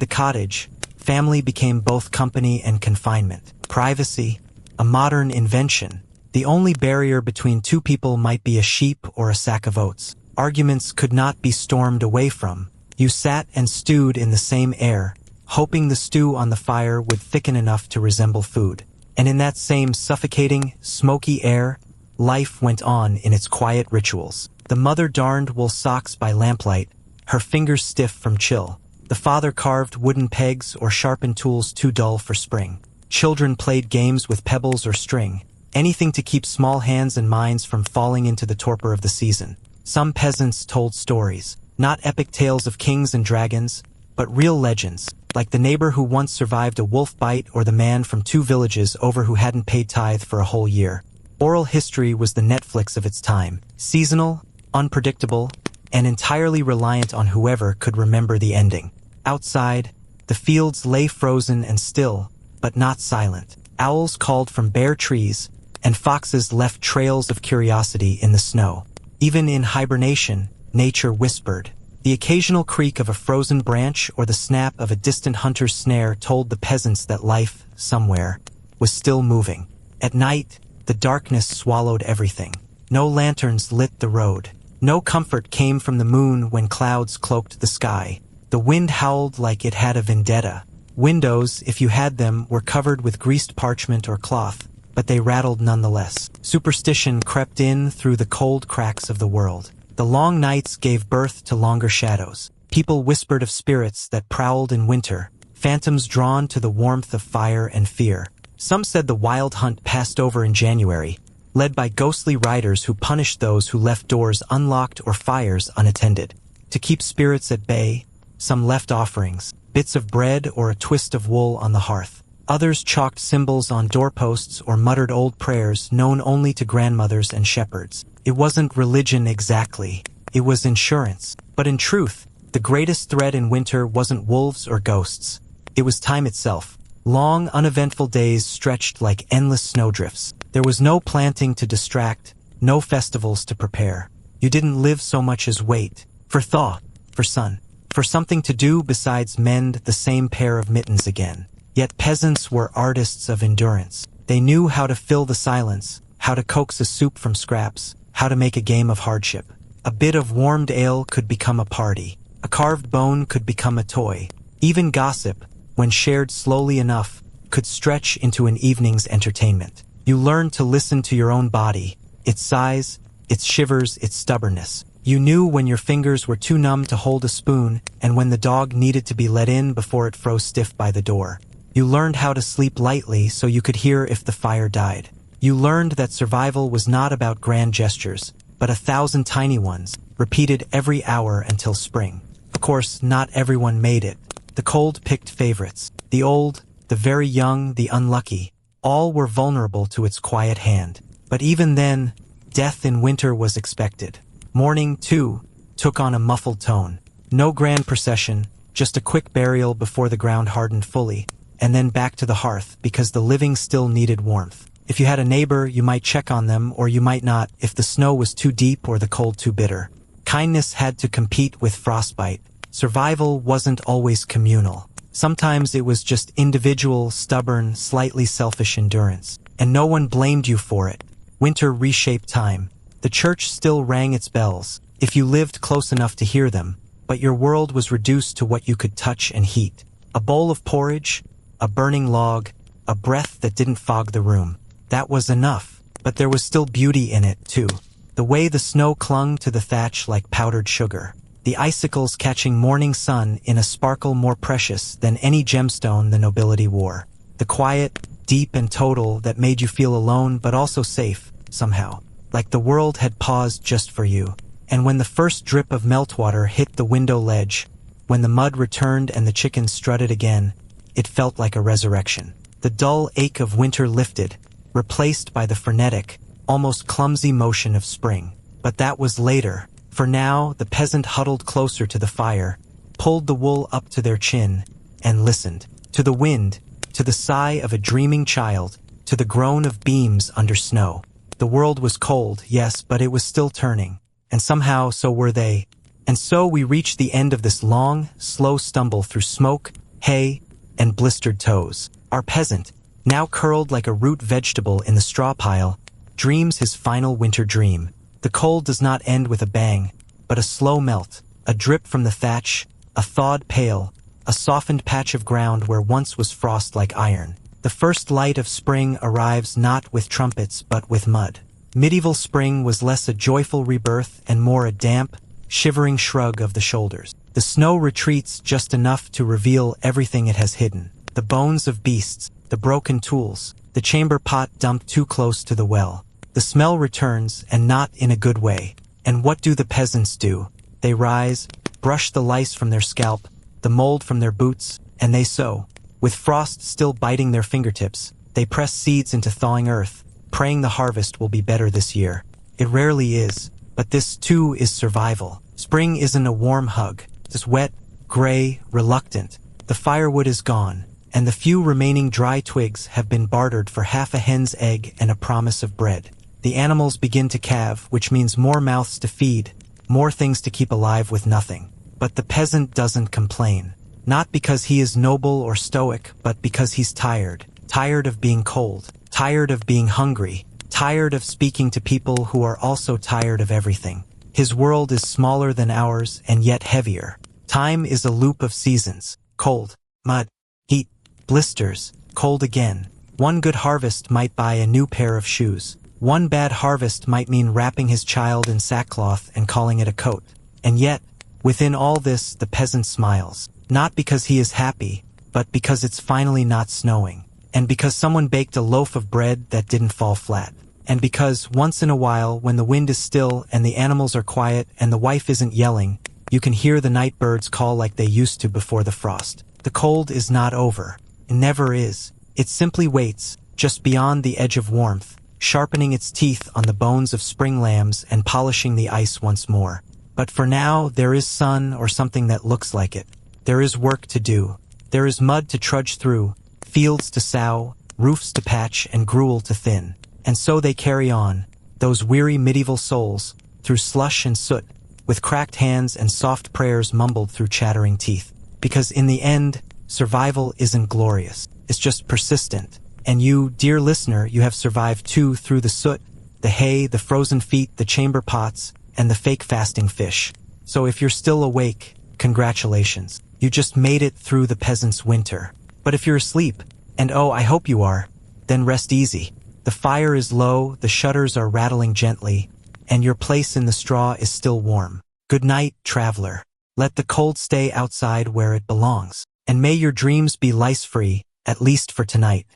the cottage, family became both company and confinement. Privacy, a modern invention. The only barrier between two people might be a sheep or a sack of oats. Arguments could not be stormed away from. You sat and stewed in the same air, hoping the stew on the fire would thicken enough to resemble food. And in that same suffocating, smoky air, life went on in its quiet rituals. The mother darned wool socks by lamplight, her fingers stiff from chill. The father carved wooden pegs or sharpened tools too dull for spring. Children played games with pebbles or string, anything to keep small hands and minds from falling into the torpor of the season. Some peasants told stories, not epic tales of kings and dragons, but real legends, like the neighbor who once survived a wolf bite or the man from 2 villages over who hadn't paid tithe for a whole year. Oral history was the Netflix of its time, seasonal, unpredictable, and entirely reliant on whoever could remember the ending. Outside, the fields lay frozen and still, but not silent. Owls called from bare trees, and foxes left trails of curiosity in the snow. Even in hibernation, nature whispered. The occasional creak of a frozen branch or the snap of a distant hunter's snare told the peasants that life, somewhere, was still moving. At night, the darkness swallowed everything. No lanterns lit the road. No comfort came from the moon when clouds cloaked the sky. The wind howled like it had a vendetta. Windows, if you had them, were covered with greased parchment or cloth, but they rattled nonetheless. Superstition crept in through the cold cracks of the world. The long nights gave birth to longer shadows. People whispered of spirits that prowled in winter, phantoms drawn to the warmth of fire and fear. Some said the wild hunt passed over in January, led by ghostly riders who punished those who left doors unlocked or fires unattended. To keep spirits at bay, some left offerings, bits of bread or a twist of wool on the hearth. Others chalked symbols on doorposts or muttered old prayers known only to grandmothers and shepherds. It wasn't religion exactly, it was insurance. But in truth, the greatest threat in winter wasn't wolves or ghosts. It was time itself. Long, uneventful days stretched like endless snowdrifts. There was no planting to distract, no festivals to prepare. You didn't live so much as wait, for thaw, for sun, for something to do besides mend the same pair of mittens again. Yet peasants were artists of endurance. They knew how to fill the silence, how to coax a soup from scraps, how to make a game of hardship. A bit of warmed ale could become a party. A carved bone could become a toy. Even gossip, when shared slowly enough, could stretch into an evening's entertainment. You learned to listen to your own body, its sighs, its shivers, its stubbornness. You knew when your fingers were too numb to hold a spoon and when the dog needed to be let in before it froze stiff by the door. You learned how to sleep lightly so you could hear if the fire died. You learned that survival was not about grand gestures, but 1,000 tiny ones, repeated every hour until spring. Of course, not everyone made it. The cold picked favorites. The old, the very young, the unlucky. All were vulnerable to its quiet hand. But even then, death in winter was expected. Morning, too, took on a muffled tone. No grand procession, just a quick burial before the ground hardened fully, and then back to the hearth because the living still needed warmth. If you had a neighbor, you might check on them, or you might not if the snow was too deep or the cold too bitter. Kindness had to compete with frostbite. Survival wasn't always communal. Sometimes it was just individual, stubborn, slightly selfish endurance. And no one blamed you for it. Winter reshaped time. The church still rang its bells, if you lived close enough to hear them, but your world was reduced to what you could touch and heat. A bowl of porridge, a burning log, a breath that didn't fog the room. That was enough, but there was still beauty in it, too. The way the snow clung to the thatch like powdered sugar. The icicles catching morning sun in a sparkle more precious than any gemstone the nobility wore. The quiet, deep and total that made you feel alone but also safe, somehow. Like the world had paused just for you. And when the first drip of meltwater hit the window ledge, when the mud returned and the chickens strutted again, it felt like a resurrection. The dull ache of winter lifted, replaced by the frenetic, almost clumsy motion of spring. But that was later. For now, the peasant huddled closer to the fire, pulled the wool up to their chin, and listened. To the wind, to the sigh of a dreaming child, to the groan of beams under snow. The world was cold, yes, but it was still turning. And somehow, so were they. And so we reached the end of this long, slow stumble through smoke, hay, and blistered toes. Our peasant, now curled like a root vegetable in the straw pile, dreams his final winter dream. The cold does not end with a bang, but a slow melt, a drip from the thatch, a thawed pail, a softened patch of ground where once was frost like iron. The first light of spring arrives not with trumpets but with mud. Medieval spring was less a joyful rebirth and more a damp, shivering shrug of the shoulders. The snow retreats just enough to reveal everything it has hidden. The bones of beasts, the broken tools, the chamber pot dumped too close to the well. The smell returns, and not in a good way. And what do the peasants do? They rise, brush the lice from their scalp, the mold from their boots, and they sow. With frost still biting their fingertips, they press seeds into thawing earth, praying the harvest will be better this year. It rarely is, but this too is survival. Spring isn't a warm hug. It's wet, gray, reluctant. The firewood is gone, and the few remaining dry twigs have been bartered for half a hen's egg and a promise of bread. The animals begin to calve, which means more mouths to feed, more things to keep alive with nothing. But the peasant doesn't complain. Not because he is noble or stoic, but because he's tired. Tired of being cold. Tired of being hungry. Tired of speaking to people who are also tired of everything. His world is smaller than ours and yet heavier. Time is a loop of seasons. Cold, mud, heat, blisters, cold again. One good harvest might buy a new pair of shoes. One bad harvest might mean wrapping his child in sackcloth and calling it a coat. And yet, within all this, the peasant smiles. Not because he is happy, but because it's finally not snowing. And because someone baked a loaf of bread that didn't fall flat. And because, once in a while, when the wind is still and the animals are quiet and the wife isn't yelling, you can hear the night birds call like they used to before the frost. The cold is not over. It never is. It simply waits, just beyond the edge of warmth, sharpening its teeth on the bones of spring lambs and polishing the ice once more. But for now, there is sun or something that looks like it. There is work to do. There is mud to trudge through, fields to sow, roofs to patch, and gruel to thin. And so they carry on, those weary medieval souls, through slush and soot, with cracked hands and soft prayers mumbled through chattering teeth. Because in the end, survival isn't glorious. It's just persistent. And you, dear listener, you have survived too through the soot, the hay, the frozen feet, the chamber pots, and the fake fasting fish. So if you're still awake, congratulations. You just made it through the peasant's winter. But if you're asleep, and oh, I hope you are, then rest easy. The fire is low, the shutters are rattling gently, and your place in the straw is still warm. Good night, traveler. Let the cold stay outside where it belongs. And may your dreams be lice-free, at least for tonight.